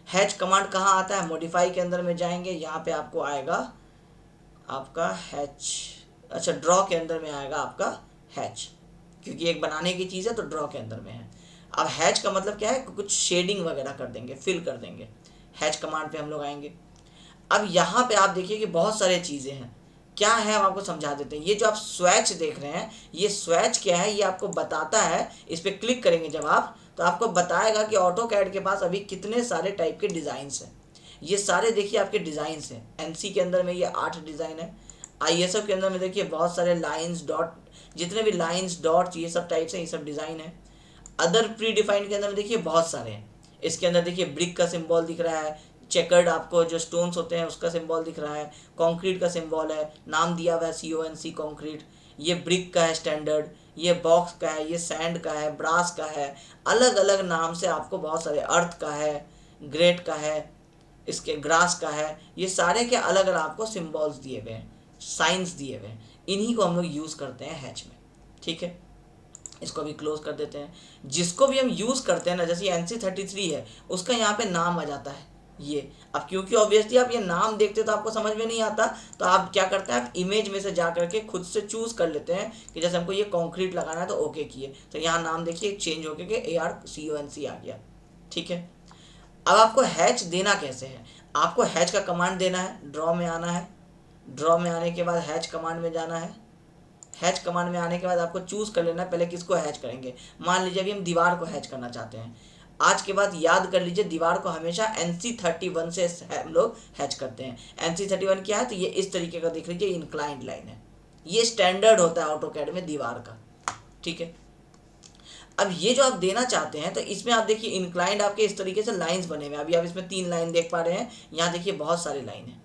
हैच कमांड कहाँ आता है, मॉडिफाई के अंदर में जाएंगे, यहाँ पे आपको आएगा आपका हैच, अच्छा ड्रॉ के अंदर में आएगा आपका हैच, क्योंकि एक बनाने की चीज़ है तो ड्रॉ के अंदर में है। अब हैच का मतलब क्या है, कुछ शेडिंग वगैरह कर देंगे, फिल कर देंगे। हैच कमांड पे हम लोग आएंगे। अब यहाँ पे आप देखिए कि बहुत सारे चीज़ें हैं, क्या है हम आपको समझा देते हैं। ये जो आप स्वैच देख रहे हैं, ये स्वैच क्या है, ये आपको बताता है। इस पर क्लिक करेंगे जब आप, तो आपको बताएगा कि ऑटो कैड के पास अभी कितने सारे टाइप के डिज़ाइंस हैं। ये सारे देखिए आपके डिज़ाइंस हैं। एनसी के अंदर में ये 8 डिज़ाइन है। आईएसएफ के अंदर में देखिए बहुत सारे लाइंस डॉट, जितने भी लाइंस डॉट्स ये सब टाइप्स हैं, ये सब डिज़ाइन है। अदर प्री डिफाइंड के अंदर में देखिए बहुत सारे हैं। इसके अंदर देखिए ब्रिक का सिंबल दिख रहा है, चेकर्ड आपको जो स्टोन्स होते हैं उसका सिंबल दिख रहा है, कंक्रीट का सिंबल है, नाम दिया हुआ है CONC कंक्रीट। ये ब्रिक का है स्टैंडर्ड, ये बॉक्स का है, ये सैंड का है, ब्रास का है, अलग अलग नाम से आपको बहुत सारे, अर्थ का है, ग्रेट का है, इसके ग्रास का है, ये सारे के अलग अलग आपको सिंबल्स दिए हुए हैं, साइंस दिए हुए हैं। इन्हीं को हम लोग यूज़ करते हैं हैच में। ठीक है, इसको भी क्लोज कर देते हैं। जिसको भी हम यूज़ करते हैं ना, जैसे NC33 है, उसका यहाँ पे नाम आ जाता है ये। अब क्योंकि ऑब्वियसली आप ये नाम देखते तो आपको समझ में नहीं आता, तो आप क्या करते हैं, आप इमेज में से जा करके खुद से चूज़ कर लेते हैं कि जैसे हमको ये कंक्रीट लगाना है तो ओके किए, तो यहाँ नाम देखिए चेंज होके के ARCONC आ गया। ठीक है, अब आपको हैच देना कैसे है, आपको हैच का कमांड देना है, ड्रॉ में आना है, ड्रॉ में आने के बाद हैच कमांड में जाना है। हैच कमांड में आने के बाद आपको चूज़ कर लेना है पहले किसको हैच करेंगे। मान लीजिए अभी हम दीवार को हैच करना चाहते हैं। आज के बाद याद कर लीजिए, दीवार को हमेशा NC31 से हम लोग हैच करते हैं। NC31 क्या है, तो ये इस तरीके का देख लीजिए, इंक्लाइंड लाइन है। ये स्टैंडर्ड होता है ऑटोकैड में दीवार का, ठीक है। अब ये जो आप देना चाहते हैं, तो इसमें आप देखिए इंक्लाइंड आपके इस तरीके से लाइंस बने हुए हैं। अभी आप इसमें 3 लाइन देख पा रहे हैं, यहाँ देखिए बहुत सारी लाइन है।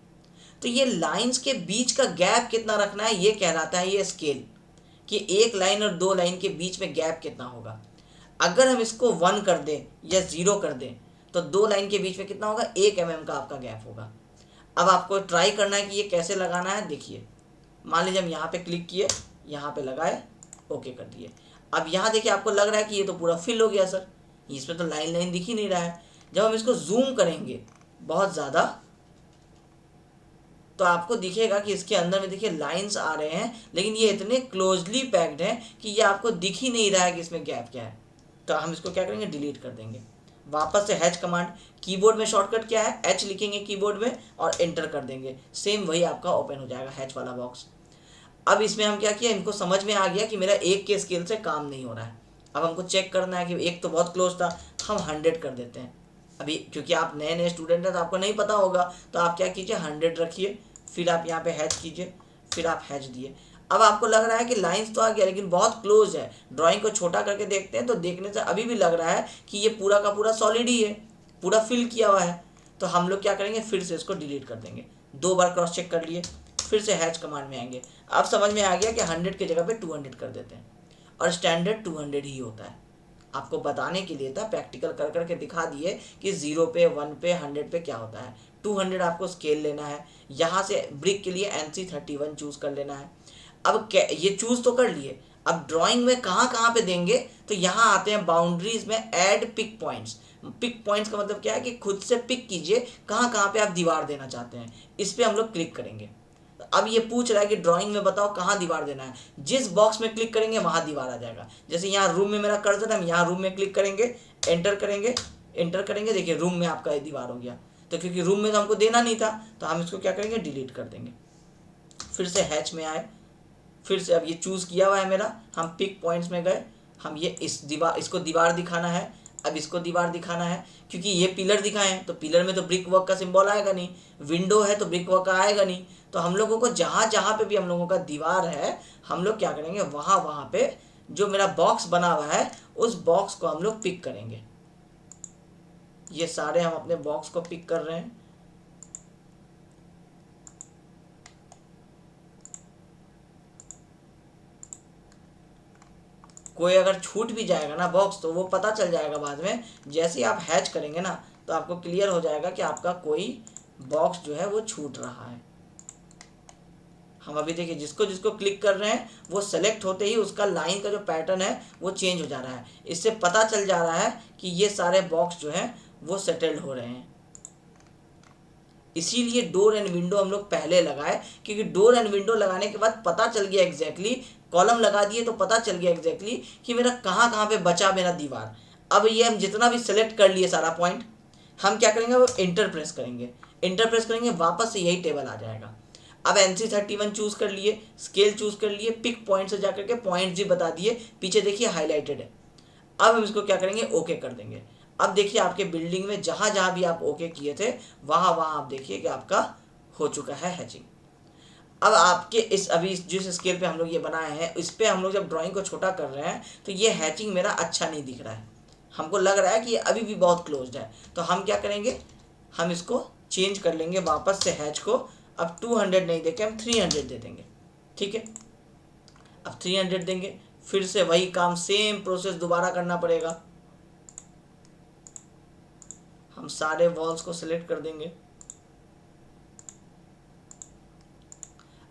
तो ये लाइंस के बीच का गैप कितना रखना है, ये कहलाता है ये स्केल, कि एक लाइन और 2 लाइन के बीच में गैप कितना होगा। अगर हम इसको 1 कर दें या 0 कर दें, तो 2 लाइन के बीच में कितना होगा, 1 mm का आपका गैप होगा। अब आपको ट्राई करना है कि ये कैसे लगाना है। देखिए, मान लीजिए हम यहाँ पे क्लिक किए, यहाँ पे लगाए, ओके कर दिए। अब यहाँ देखिए आपको लग रहा है कि ये तो पूरा फिल हो गया सर, इसमें तो लाइन लाइन दिख ही नहीं रहा है। जब हम इसको जूम करेंगे बहुत ज़्यादा, तो आपको दिखेगा कि इसके अंदर में देखिए लाइंस आ रहे हैं, लेकिन ये इतने क्लोजली पैक्ड हैं कि ये आपको दिख ही नहीं रहा है कि इसमें गैप क्या है। तो हम इसको क्या करेंगे, डिलीट कर देंगे। वापस से हैच कमांड, कीबोर्ड में शॉर्टकट क्या है, एच लिखेंगे कीबोर्ड में और एंटर कर देंगे, सेम वही आपका ओपन हो जाएगा हैच वाला बॉक्स। अब इसमें हम क्या किया, इनको समझ में आ गया कि मेरा 1 के स्केल से काम नहीं हो रहा है। अब हमको चेक करना है कि 1 तो बहुत क्लोज था, हम 100 कर देते हैं। अभी क्योंकि आप नए नए स्टूडेंट हैं तो आपको नहीं पता होगा, तो आप क्या कीजिए, 100 रखिए, फिर आप यहाँ पे हैच कीजिए, फिर आप हैच दिए। अब आपको लग रहा है कि लाइंस तो आ गया, लेकिन बहुत क्लोज है। ड्राइंग को छोटा करके देखते हैं, तो देखने से अभी भी लग रहा है कि ये पूरा का पूरा सॉलिड ही है, पूरा फिल किया हुआ है। तो हम लोग क्या करेंगे, फिर से इसको डिलीट कर देंगे। 2 बार क्रॉस चेक कर लिए, फिर से हैच कमांड में आएंगे। अब समझ में आ गया कि 100 की जगह पे 200 कर देते हैं, और स्टैंडर्ड 200 ही होता है। आपको बताने के लिए था, प्रैक्टिकल कर करके दिखा दिए कि 0 पे, 1 पे, 100 पे क्या होता है। 200 आपको स्केल लेना है। यहाँ से ब्रिक के लिए NC31 चूज़ कर लेना है। अब ये चूज़ तो कर लिए, अब ड्राइंग में कहाँ कहाँ पे देंगे, तो यहाँ आते हैं बाउंड्रीज में, add pick points. Pick points का मतलब क्या है कि खुद से पिक कीजिए कहाँ कहाँ पे आप दीवार देना चाहते हैं। इस पर हम लोग क्लिक करेंगे। अब ये पूछ रहा है कि ड्राइंग में बताओ कहाँ दीवार देना है। जिस बॉक्स में क्लिक करेंगे वहाँ दीवार आ जाएगा। जैसे यहाँ रूम में मेरा कर्सर है, हम यहाँ रूम में क्लिक करेंगे, एंटर करेंगे, एंटर करेंगे, देखिए रूम में आपका ये दीवार हो गया। तो क्योंकि रूम में तो हमको देना नहीं था, तो हम इसको क्या करेंगे, डिलीट कर देंगे। फिर से हैच में आए, फिर से अब ये चूज़ किया हुआ है मेरा, हम पिक पॉइंट्स में गए, हम ये इसको दीवार दिखाना है। अब इसको दीवार दिखाना है, क्योंकि ये पिलर दिखाए हैं, तो पिलर में तो ब्रिक वर्क का सिंबल आएगा नहीं, विंडो है तो ब्रिक वर्क का आएगा नहीं। तो हम लोगों को जहाँ जहाँ पे भी हम लोगों का दीवार है, हम लोग क्या करेंगे, वहाँ वहाँ पे जो मेरा बॉक्स बना हुआ है, उस बॉक्स को हम लोग पिक करेंगे। ये सारे हम अपने बॉक्स को पिक कर रहे हैं। कोई अगर छूट भी जाएगा ना बॉक्स, तो वो पता चल जाएगा बाद में। जैसे ही आप हैच करेंगे ना, तो आपको क्लियर हो जाएगा कि आपका कोई बॉक्स जो है वो छूट रहा है। हम अभी देखिए जिसको जिसको क्लिक कर रहे हैं, वो सेलेक्ट होते ही उसका लाइन का जो पैटर्न है वो चेंज हो जा रहा है। इससे पता चल जा रहा है कि ये सारे बॉक्स जो हैं वो सेटल्ड हो रहे हैं। इसीलिए डोर एंड विंडो हम लोग पहले लगाए, क्योंकि डोर एंड विंडो लगाने के बाद पता चल गया एग्जैक्टली, कॉलम लगा दिए तो पता चल गया एग्जैक्टली कि मेरा कहाँ कहाँ पे बचा मेरा दीवार। अब ये हम जितना भी सेलेक्ट कर लिए सारा पॉइंट, हम क्या करेंगे, वो इंटर प्रेस करेंगे। इंटर प्रेस करेंगे, वापस से यही टेबल आ जाएगा। अब NC31 चूज़ कर लिए, स्केल चूज़ कर लिए, पिक पॉइंट से जाकर के पॉइंट्स भी बता दिए, पीछे देखिए हाईलाइटेड है। अब हम इसको क्या करेंगे, ओके कर देंगे। अब देखिए आपके बिल्डिंग में जहाँ जहाँ भी आप ओके किए थे, वहाँ वहाँ आप देखिए कि आपका हो चुका है हैचिंग। अब आपके इस अभी जिस स्केल पे हम लोग ये बनाए हैं, इस पर हम लोग जब ड्राइंग को छोटा कर रहे हैं, तो ये हैचिंग मेरा अच्छा नहीं दिख रहा है। हमको लग रहा है कि ये अभी भी बहुत क्लोज्ड है। तो हम क्या करेंगे, हम इसको चेंज कर लेंगे वापस से हैच को। अब 200 नहीं देके हम 300 दे देंगे, ठीक है। अब 300 देंगे, फिर से वही काम, सेम प्रोसेस दोबारा करना पड़ेगा। हम सारे वॉल्स को सिलेक्ट कर देंगे।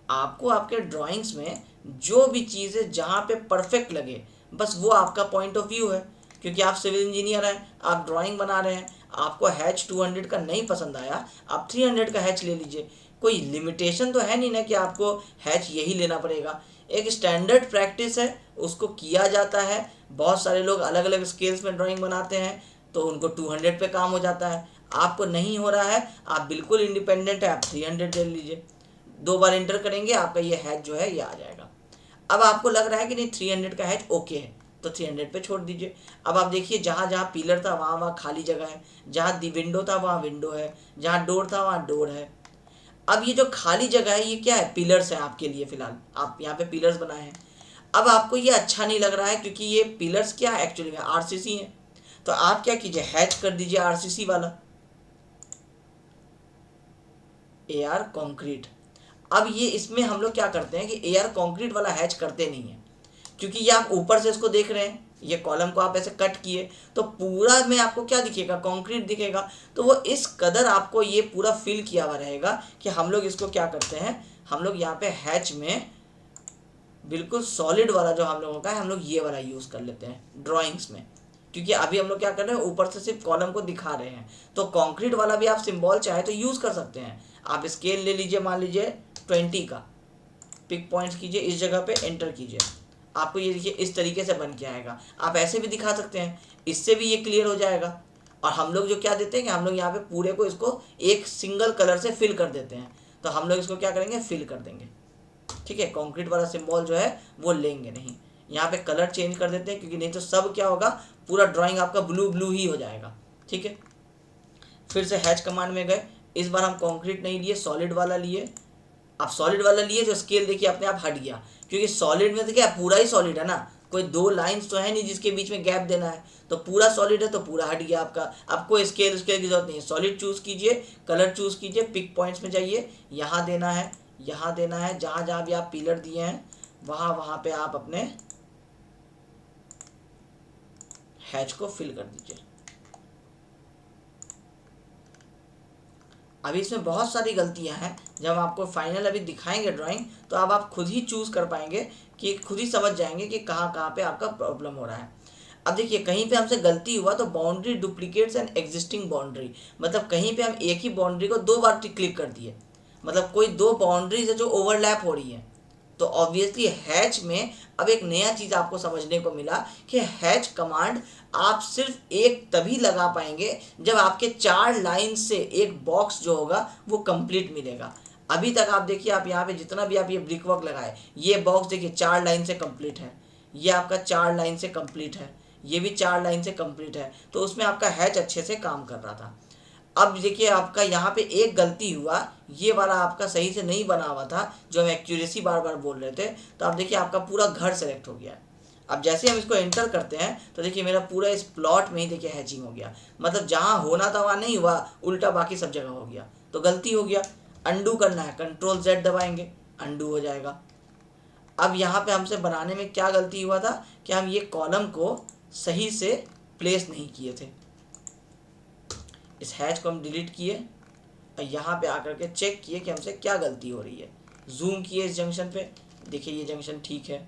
आपको आपके ड्राइंग्स में जो भी चीज़ें जहाँ पे परफेक्ट लगे, बस वो आपका पॉइंट ऑफ व्यू है। क्योंकि आप सिविल इंजीनियर हैं, आप ड्राइंग बना रहे हैं, आपको हैच 200 का नहीं पसंद आया, आप 300 का हैच ले लीजिए। कोई लिमिटेशन तो है नहीं ना कि आपको हैच यही लेना पड़ेगा। एक स्टैंडर्ड प्रैक्टिस है, उसको किया जाता है। बहुत सारे लोग अलग अलग स्केल्स में ड्राइंग बनाते हैं, तो उनको 200 पे काम हो जाता है। आपको नहीं हो रहा है, आप बिल्कुल इंडिपेंडेंट है, आप 300 ले लीजिए। 2 बार एंटर करेंगे, आपका ये हैच जो है ये आ जाएगा। अब आपको लग रहा है कि नहीं 300 का हैच ओके है, तो 300 पे छोड़ दीजिए। अब आप देखिए जहाँ जहाँ पिलर था वहाँ वहाँ खाली जगह है, जहाँ दी विंडो था वहाँ विंडो है, जहाँ डोर था वहाँ डोर है। अब ये जो खाली जगह है ये क्या है, पिलर्स है आपके लिए। फिलहाल आप यहाँ पे पिलर्स बनाए हैं। अब आपको ये अच्छा नहीं लग रहा है क्योंकि ये पिलर्स क्या है एक्चुअली में, आरसीसी है। तो आप क्या कीजिए, हैच कर दीजिए आरसीसी वाला, एआर कंक्रीट। अब ये इसमें हम लोग क्या करते हैं कि एआर कंक्रीट वाला हैच करते नहीं है, क्योंकि ये आप ऊपर से इसको देख रहे हैं, ये कॉलम को आप ऐसे कट किए तो पूरा में आपको क्या दिखेगा, कंक्रीट दिखेगा। तो वो इस कदर आपको ये पूरा फिल किया हुआ रहेगा कि हम लोग इसको क्या करते हैं, हम लोग यहाँ पे हैच में बिल्कुल सॉलिड वाला जो हम लोगों का है, हम लोग ये वाला यूज़ कर लेते हैं ड्राइंग्स में। क्योंकि अभी हम लोग क्या कर रहे हैं, ऊपर से सिर्फ कॉलम को दिखा रहे हैं। तो कंक्रीट वाला भी आप सिंबल चाहे तो यूज़ कर सकते हैं। आप स्केल ले लीजिए, मान लीजिए 20 का, पिक पॉइंट्स कीजिए, इस जगह पे एंटर कीजिए, आपको ये देखिए इस तरीके से बन के आएगा। आप ऐसे भी दिखा सकते हैं, इससे भी ये क्लियर हो जाएगा। और हम लोग जो क्या देते हैं कि हम लोग यहाँ पे पूरे को इसको एक सिंगल कलर से फिल कर देते हैं। तो हम लोग इसको क्या करेंगे, फिल कर देंगे। ठीक है, कंक्रीट वाला सिंबल जो है वो लेंगे नहीं, यहाँ पे कलर चेंज कर देते हैं, क्योंकि नहीं तो सब क्या होगा, पूरा ड्राइंग आपका ब्लू ब्लू ही हो जाएगा। ठीक है, फिर से हैच कमांड में गए, इस बार हम कंक्रीट नहीं लिए, सॉलिड वाला लिए। आप सॉलिड वाला लिए तो स्केल देखिए अपने आप हट गया, क्योंकि सॉलिड में तो क्या पूरा ही सॉलिड है ना, कोई दो लाइंस तो है नहीं जिसके बीच में गैप देना है। तो पूरा सॉलिड है तो पूरा हट गया आपका। आपको स्केल की जरूरत नहीं है, सॉलिड चूज कीजिए, कलर चूज कीजिए, पिक पॉइंट्स में जाइए, यहाँ देना है, यहाँ देना है, जहाँ जहाँ भी आप पिलर दिए हैं वहाँ वहाँ पे आप अपने हैच को फिल कर दीजिए। अभी इसमें बहुत सारी गलतियां हैं, जब हम आपको फाइनल अभी दिखाएंगे ड्राइंग तो अब आप खुद ही चूज़ कर पाएंगे, कि खुद ही समझ जाएंगे कि कहाँ कहाँ पे आपका प्रॉब्लम हो रहा है। अब देखिए कहीं पे हमसे गलती हुआ तो boundary duplicates and existing boundary, मतलब कहीं पे हम एक ही बाउंड्री को दो बार क्लिक कर दिए, मतलब कोई दो बाउंड्रीज है जो ओवरलैप हो रही है। तो ऑब्वियसली हैच में अब एक नया चीज़ आपको समझने को मिला कि हैच कमांड आप सिर्फ एक तभी लगा पाएंगे जब आपके 4 लाइन से एक बॉक्स जो होगा वो कंप्लीट मिलेगा। अभी तक आप देखिए, आप यहाँ पे जितना भी आप ये ब्रिक वर्क लगाए, ये बॉक्स देखिए 4 लाइन से कंप्लीट है, ये आपका 4 लाइन से कंप्लीट है, ये भी 4 लाइन से कंप्लीट है। तो उसमें आपका हैच अच्छे से काम कर रहा था। अब देखिए आपका यहाँ पे एक गलती हुआ, ये वाला आपका सही से नहीं बना हुआ था, जो हम एक्यूरेसी बार बार बोल रहे थे। तो अब देखिए आपका पूरा घर सेलेक्ट हो गया है। अब जैसे हम इसको एंटर करते हैं तो देखिए मेरा पूरा इस प्लॉट में ही देखिए हैचिंग हो गया, मतलब जहाँ होना था वहाँ नहीं हुआ, उल्टा बाकी सब जगह हो गया। तो गलती हो गया, अंडू करना है, कंट्रोल Z दबाएंगे, अंडू हो जाएगा। अब यहाँ पे हमसे बनाने में क्या गलती हुआ था कि हम ये कॉलम को सही से प्लेस नहीं किए थे। इस हैच को हम डिलीट किए और यहाँ पे आकर के चेक किए कि हमसे क्या गलती हो रही है। जूम किए इस जंक्शन पे, देखिए ये जंक्शन ठीक है,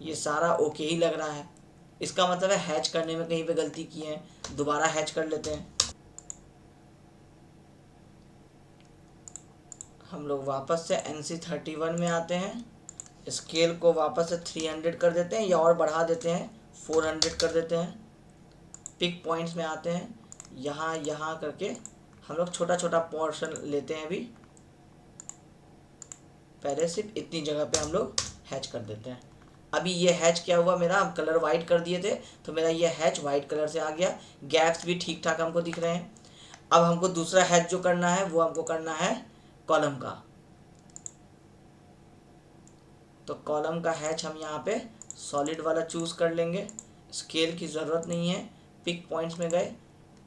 ये सारा ओके ही लग रहा है। इसका मतलब है हैच करने में कहीं पे गलती की है। दोबारा हैच कर लेते हैं, हम लोग वापस से NC31 में आते हैं, स्केल को वापस से 300 कर देते हैं या और बढ़ा देते हैं, 400 कर देते हैं। पिक पॉइंट्स में आते हैं, यहाँ यहाँ करके हम लोग छोटा छोटा पोर्शन लेते हैं। अभी पहले सिर्फ इतनी जगह पे हम लोग हैच कर देते हैं। अभी ये हैच क्या हुआ, मेरा हम कलर वाइट कर दिए थे तो मेरा ये हैच वाइट कलर से आ गया, गैप्स भी ठीक ठाक हमको दिख रहे हैं। अब हमको दूसरा हैच जो करना है वो हमको करना है कॉलम का। तो कॉलम का हैच हम यहाँ पे सॉलिड वाला चूज़ कर लेंगे, स्केल की ज़रूरत नहीं है। पिक पॉइंट्स में गए,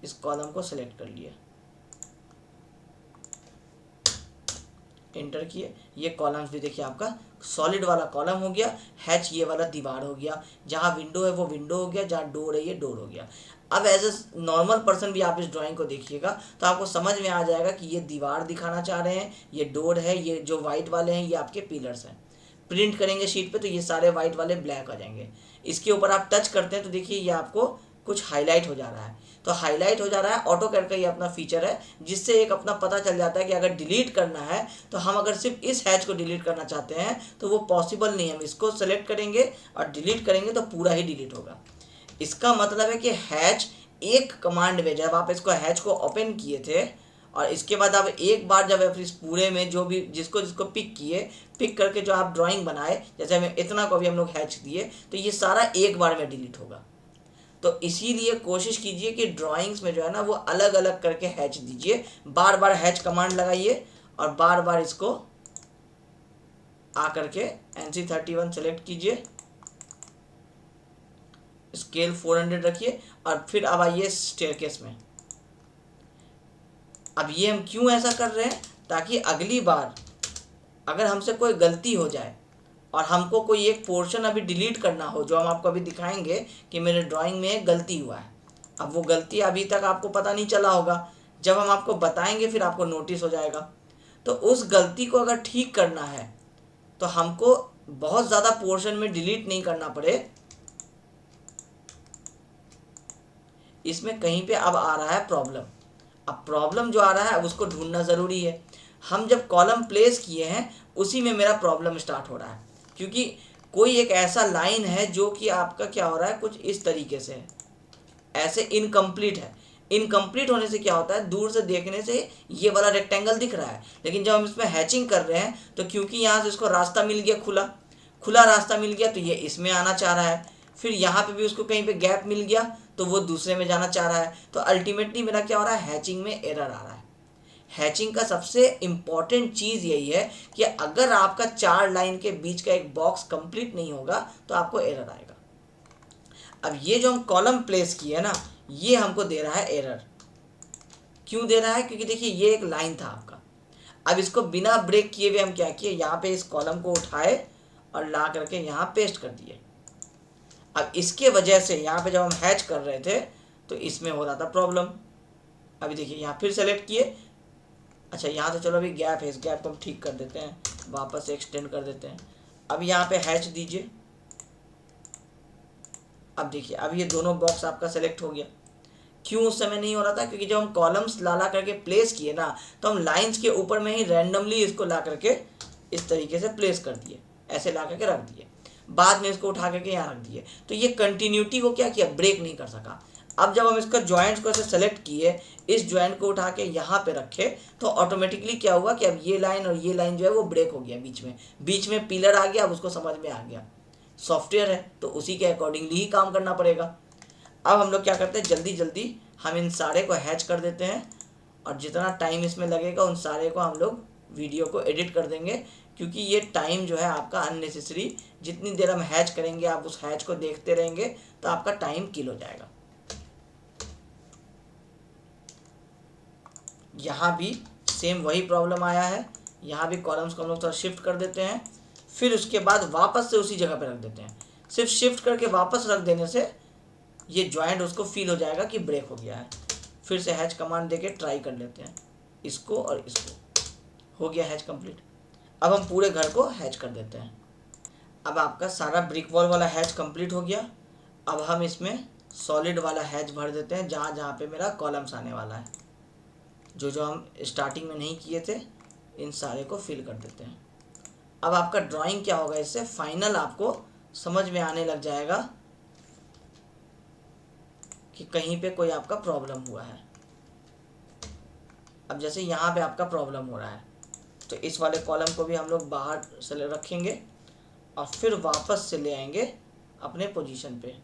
इस कॉलम को सेलेक्ट कर लिए, एंटर किए। ये कॉलम्स भी देखिए आपका सॉलिड वाला कॉलम हो गया, हैच ये वाला दीवार हो गया, जहाँ विंडो है वो विंडो हो गया, जहाँ डोर है ये डोर हो गया। अब एज ए नॉर्मल पर्सन भी आप इस ड्राइंग को देखिएगा तो आपको समझ में आ जाएगा कि ये दीवार दिखाना चाह रहे हैं, ये डोर है, ये जो वाइट वाले हैं ये आपके पिलर्स हैं। प्रिंट करेंगे शीट पे तो ये सारे वाइट वाले ब्लैक आ जाएंगे। इसके ऊपर आप टच करते हैं तो देखिए ये आपको कुछ हाईलाइट हो जा रहा है। तो हाईलाइट हो जा रहा है, ऑटोकैड का ये अपना फीचर है, जिससे एक अपना पता चल जाता है कि अगर डिलीट करना है तो हम अगर सिर्फ इस हैच को डिलीट करना चाहते हैं तो वो पॉसिबल नहीं है। हम इसको सेलेक्ट करेंगे और डिलीट करेंगे तो पूरा ही डिलीट होगा। इसका मतलब है कि हैच एक कमांड में, जब आप इसको हैच को ओपन किए थे और इसके बाद आप एक बार जब आप इस पूरे में जो भी जिसको जिसको पिक करके जो आप ड्राइंग बनाए, जैसे हमें इतना को भी हम लोग हैच दिए, तो ये सारा एक बार में डिलीट होगा। तो इसीलिए कोशिश कीजिए कि ड्राइंग्स में जो है ना वो अलग अलग करके हैच दीजिए, बार बार हैच कमांड लगाइए और बार बार इसको आकर के NC31 सेलेक्ट कीजिए, स्केल 400 रखिए और फिर अब आइए स्टेयरकेस में। अब ये हम क्यों ऐसा कर रहे हैं, ताकि अगली बार अगर हमसे कोई गलती हो जाए और हमको कोई एक पोर्शन अभी डिलीट करना हो, जो हम आपको अभी दिखाएंगे कि मेरे ड्राइंग में एक गलती हुआ है, अब वो गलती अभी तक आपको पता नहीं चला होगा, जब हम आपको बताएंगे फिर आपको नोटिस हो जाएगा। तो उस गलती को अगर ठीक करना है तो हमको बहुत ज़्यादा पोर्शन में डिलीट नहीं करना पड़े। इसमें कहीं पे अब आ रहा है प्रॉब्लम। अब प्रॉब्लम जो आ रहा है अब उसको ढूंढना ज़रूरी है। हम जब कॉलम प्लेस किए हैं उसी में मेरा प्रॉब्लम स्टार्ट हो रहा है, क्योंकि कोई एक ऐसा लाइन है जो कि आपका क्या हो रहा है, कुछ इस तरीके से है, ऐसे इनकम्प्लीट है। इनकम्प्लीट होने से क्या होता है, दूर से देखने से ये वाला रेक्टेंगल दिख रहा है, लेकिन जब हम इसमें हैचिंग कर रहे हैं तो क्योंकि यहाँ से इसको रास्ता मिल गया, खुला रास्ता मिल गया, तो ये इसमें आना चाह रहा है, फिर यहाँ पे भी उसको कहीं पे गैप मिल गया तो वो दूसरे में जाना चाह रहा है। तो अल्टीमेटली मेरा क्या हो रहा है, हैचिंग में एरर आ रहा है। हैचिंग का सबसे इम्पॉर्टेंट चीज़ यही है कि अगर आपका 4 लाइन के बीच का एक बॉक्स कंप्लीट नहीं होगा तो आपको एरर आएगा। अब ये जो हम कॉलम प्लेस किए है ना, ये हमको दे रहा है एरर। क्यों दे रहा है, क्योंकि देखिए ये एक लाइन था आपका। अब इसको बिना ब्रेक किए हुए हम क्या किए, यहाँ पे इस कॉलम को उठाए और ला करके यहाँ पेस्ट कर दिए। अब इसके वजह से यहाँ पे जब हम हैच कर रहे थे तो इसमें हो रहा था प्रॉब्लम। अभी देखिए यहाँ फिर सेलेक्ट किए, अच्छा यहाँ तो चलो अभी गैप है, इस गैप को हम ठीक कर देते हैं, वापस से एक्सटेंड कर देते हैं। अब यहाँ पे हैच दीजिए। अब देखिए अब ये दोनों बॉक्स आपका सेलेक्ट हो गया। क्यों उस समय नहीं हो रहा था, क्योंकि जब हम कॉलम्स ला करके प्लेस किए ना तो हम लाइंस के ऊपर में ही रैंडमली इसको ला करके इस तरीके से प्लेस कर दिए, ऐसे ला करके रख दिए, बाद में इसको उठा करके यहाँ रख दिए। तो ये कंटिन्यूटी को क्या किया, ब्रेक नहीं कर सका। अब जब हम इसका जॉइंट्स को ऐसे सेलेक्ट किए, इस जॉइंट को उठा के यहाँ पे रखे, तो ऑटोमेटिकली क्या हुआ कि अब ये लाइन और ये लाइन जो है वो ब्रेक हो गया, बीच में पिलर आ गया। अब उसको समझ में आ गया, सॉफ्टवेयर है तो उसी के अकॉर्डिंगली ही काम करना पड़ेगा। अब हम लोग क्या करते हैं, जल्दी जल्दी हम इन सारे को हैच कर देते हैं और जितना टाइम इसमें लगेगा उन सारे को हम लोग वीडियो को एडिट कर देंगे, क्योंकि ये टाइम जो है आपका अननेसेसरी, जितनी देर हम हैच करेंगे आप उस हैच को देखते रहेंगे तो आपका टाइम किल हो जाएगा। यहाँ भी सेम वही प्रॉब्लम आया है, यहाँ भी कॉलम्स को हम लोग थोड़ा शिफ्ट कर देते हैं, फिर उसके बाद वापस से उसी जगह पे रख देते हैं। सिर्फ शिफ्ट करके वापस रख देने से ये जॉइंट उसको फील हो जाएगा कि ब्रेक हो गया है। फिर से हैच कमांड देके ट्राई कर लेते हैं इसको और इसको, हो गया हैच कंप्लीट। अब हम पूरे घर को हैच कर देते हैं। अब आपका सारा ब्रिक वॉल वाला हैच कंप्लीट हो गया। अब हम इसमें सॉलिड वाला हैच भर देते हैं, जहाँ जहाँ पे मेरा कॉलम्स आने वाला है, जो जो हम स्टार्टिंग में नहीं किए थे इन सारे को फिल कर देते हैं। अब आपका ड्राइंग क्या होगा, इससे फाइनल आपको समझ में आने लग जाएगा कि कहीं पे कोई आपका प्रॉब्लम हुआ है। अब जैसे यहाँ पे आपका प्रॉब्लम हो रहा है तो इस वाले कॉलम को भी हम लोग बाहर से रखेंगे और फिर वापस से ले आएंगे अपने पोजीशन पे।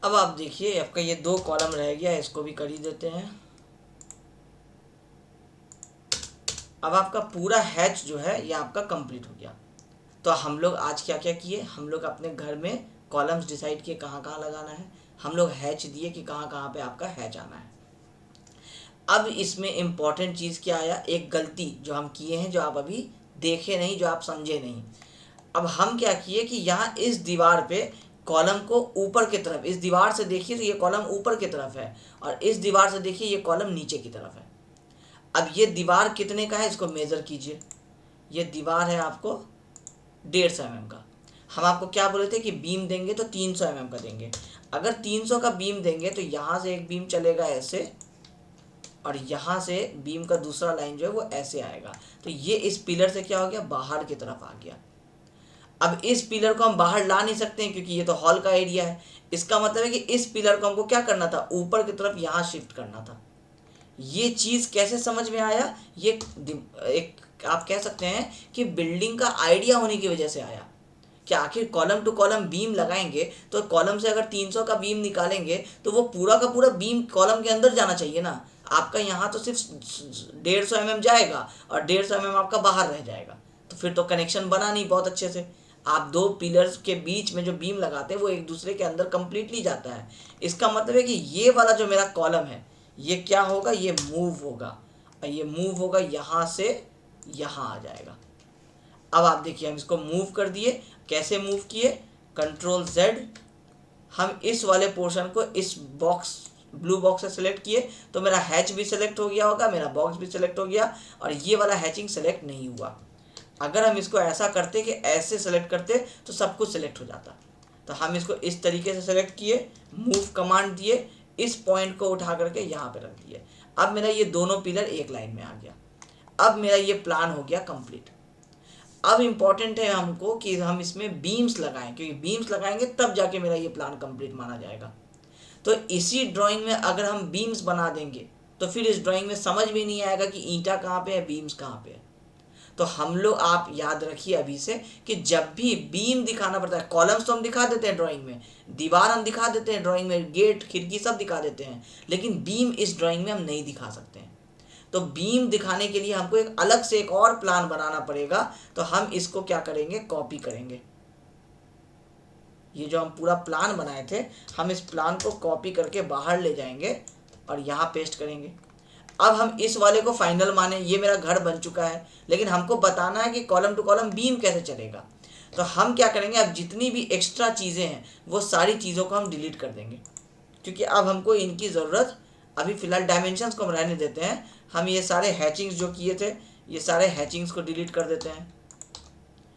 अब आप देखिए आपका ये 2 कॉलम रह गया, इसको भी कर ही देते हैं। अब आपका पूरा हैच जो है ये आपका कंप्लीट हो गया। तो हम लोग आज क्या क्या किए, हम लोग अपने घर में कॉलम्स डिसाइड किए कहाँ कहाँ लगाना है, हम लोग हैच दिए कि कहाँ कहाँ पे आपका हैच आना है। अब इसमें इम्पॉर्टेंट चीज़ क्या आया, एक गलती जो हम किए हैं, जो आप अभी देखे नहीं, जो आप समझे नहीं। अब हम क्या किए कि यहाँ इस दीवार पे कॉलम को ऊपर की तरफ, इस दीवार से देखिए तो ये कॉलम ऊपर की तरफ है और इस दीवार से देखिए ये कॉलम नीचे की तरफ है। अब ये दीवार कितने का है इसको मेज़र कीजिए। ये दीवार है आपको 150 mm का। हम आपको क्या बोले थे कि बीम देंगे तो 300 mm का देंगे। अगर 300 का बीम देंगे तो यहाँ से एक बीम चलेगा ऐसे और यहाँ से बीम का दूसरा लाइन जो है वो ऐसे आएगा। तो ये इस पिलर से क्या हो गया, बाहर की तरफ आ गया। अब इस पिलर को हम बाहर ला नहीं सकते हैं क्योंकि ये तो हॉल का एरिया है। इसका मतलब है कि इस पिलर को हमको क्या करना था, ऊपर की तरफ यहाँ शिफ्ट करना था। ये चीज़ कैसे समझ में आया, ये एक आप कह सकते हैं कि बिल्डिंग का आइडिया होने की वजह से आया कि आखिर कॉलम टू कॉलम बीम लगाएंगे तो कॉलम से अगर 300 का बीम निकालेंगे तो वो पूरा का पूरा बीम कॉलम के अंदर जाना चाहिए ना। आपका यहाँ तो सिर्फ 150 mm जाएगा और 150 mm आपका बाहर रह जाएगा, तो फिर तो कनेक्शन बना नहीं बहुत अच्छे से। आप दो पिलर्स के बीच में जो बीम लगाते हैं वो एक दूसरे के अंदर कंप्लीटली जाता है। इसका मतलब है कि ये वाला जो मेरा कॉलम है ये क्या होगा, ये मूव होगा और ये मूव होगा यहाँ से यहाँ आ जाएगा। अब आप देखिए हम इसको मूव कर दिए। कैसे मूव किए, कंट्रोल जेड, हम इस वाले पोर्शन को इस बॉक्स ब्लू बॉक्स से सिलेक्ट किए तो मेरा हैच भी सिलेक्ट हो गया होगा, मेरा बॉक्स भी सिलेक्ट हो गया और ये वाला हैचिंग सिलेक्ट नहीं हुआ। अगर हम इसको ऐसा करते कि ऐसे सेलेक्ट करते तो सब कुछ सिलेक्ट हो जाता। तो हम इसको इस तरीके से सेलेक्ट किए, मूव कमांड दिए, इस पॉइंट को उठा करके यहाँ पे रख दिए। अब मेरा ये दोनों पिलर एक लाइन में आ गया। अब मेरा ये प्लान हो गया कंप्लीट। अब इम्पॉर्टेंट है हमको कि हम इसमें बीम्स लगाएं, क्योंकि बीम्स लगाएंगे तब जाके मेरा ये प्लान कंप्लीट माना जाएगा। तो इसी ड्राइंग में अगर हम बीम्स बना देंगे तो फिर इस ड्राइंग में समझ भी नहीं आएगा कि ईंटा कहाँ पे है, बीम्स कहाँ पे है। तो हम लोग, आप याद रखिए अभी से कि जब भी बीम दिखाना पड़ता है, कॉलम्स तो हम दिखा देते हैं ड्राइंग में, दीवार हम दिखा देते हैं ड्राइंग में, गेट खिड़की सब दिखा देते हैं, लेकिन बीम इस ड्राइंग में हम नहीं दिखा सकते हैं। तो बीम दिखाने के लिए हमको एक अलग से एक और प्लान बनाना पड़ेगा। तो हम इसको क्या करेंगे, कॉपी करेंगे। ये जो हम पूरा प्लान बनाए थे, हम इस प्लान को कॉपी करके बाहर ले जाएंगे और यहाँ पेस्ट करेंगे। अब हम इस वाले को फाइनल माने, ये मेरा घर बन चुका है, लेकिन हमको बताना है कि कॉलम टू कॉलम बीम कैसे चलेगा। तो हम क्या करेंगे, अब जितनी भी एक्स्ट्रा चीज़ें हैं वो सारी चीज़ों को हम डिलीट कर देंगे, क्योंकि अब हमको इनकी ज़रूरत, अभी फ़िलहाल डायमेंशंस को हम रहने देते हैं। हम ये सारे हैचिंग्स जो किए थे, ये सारे हैचिंग्स को डिलीट कर देते हैं।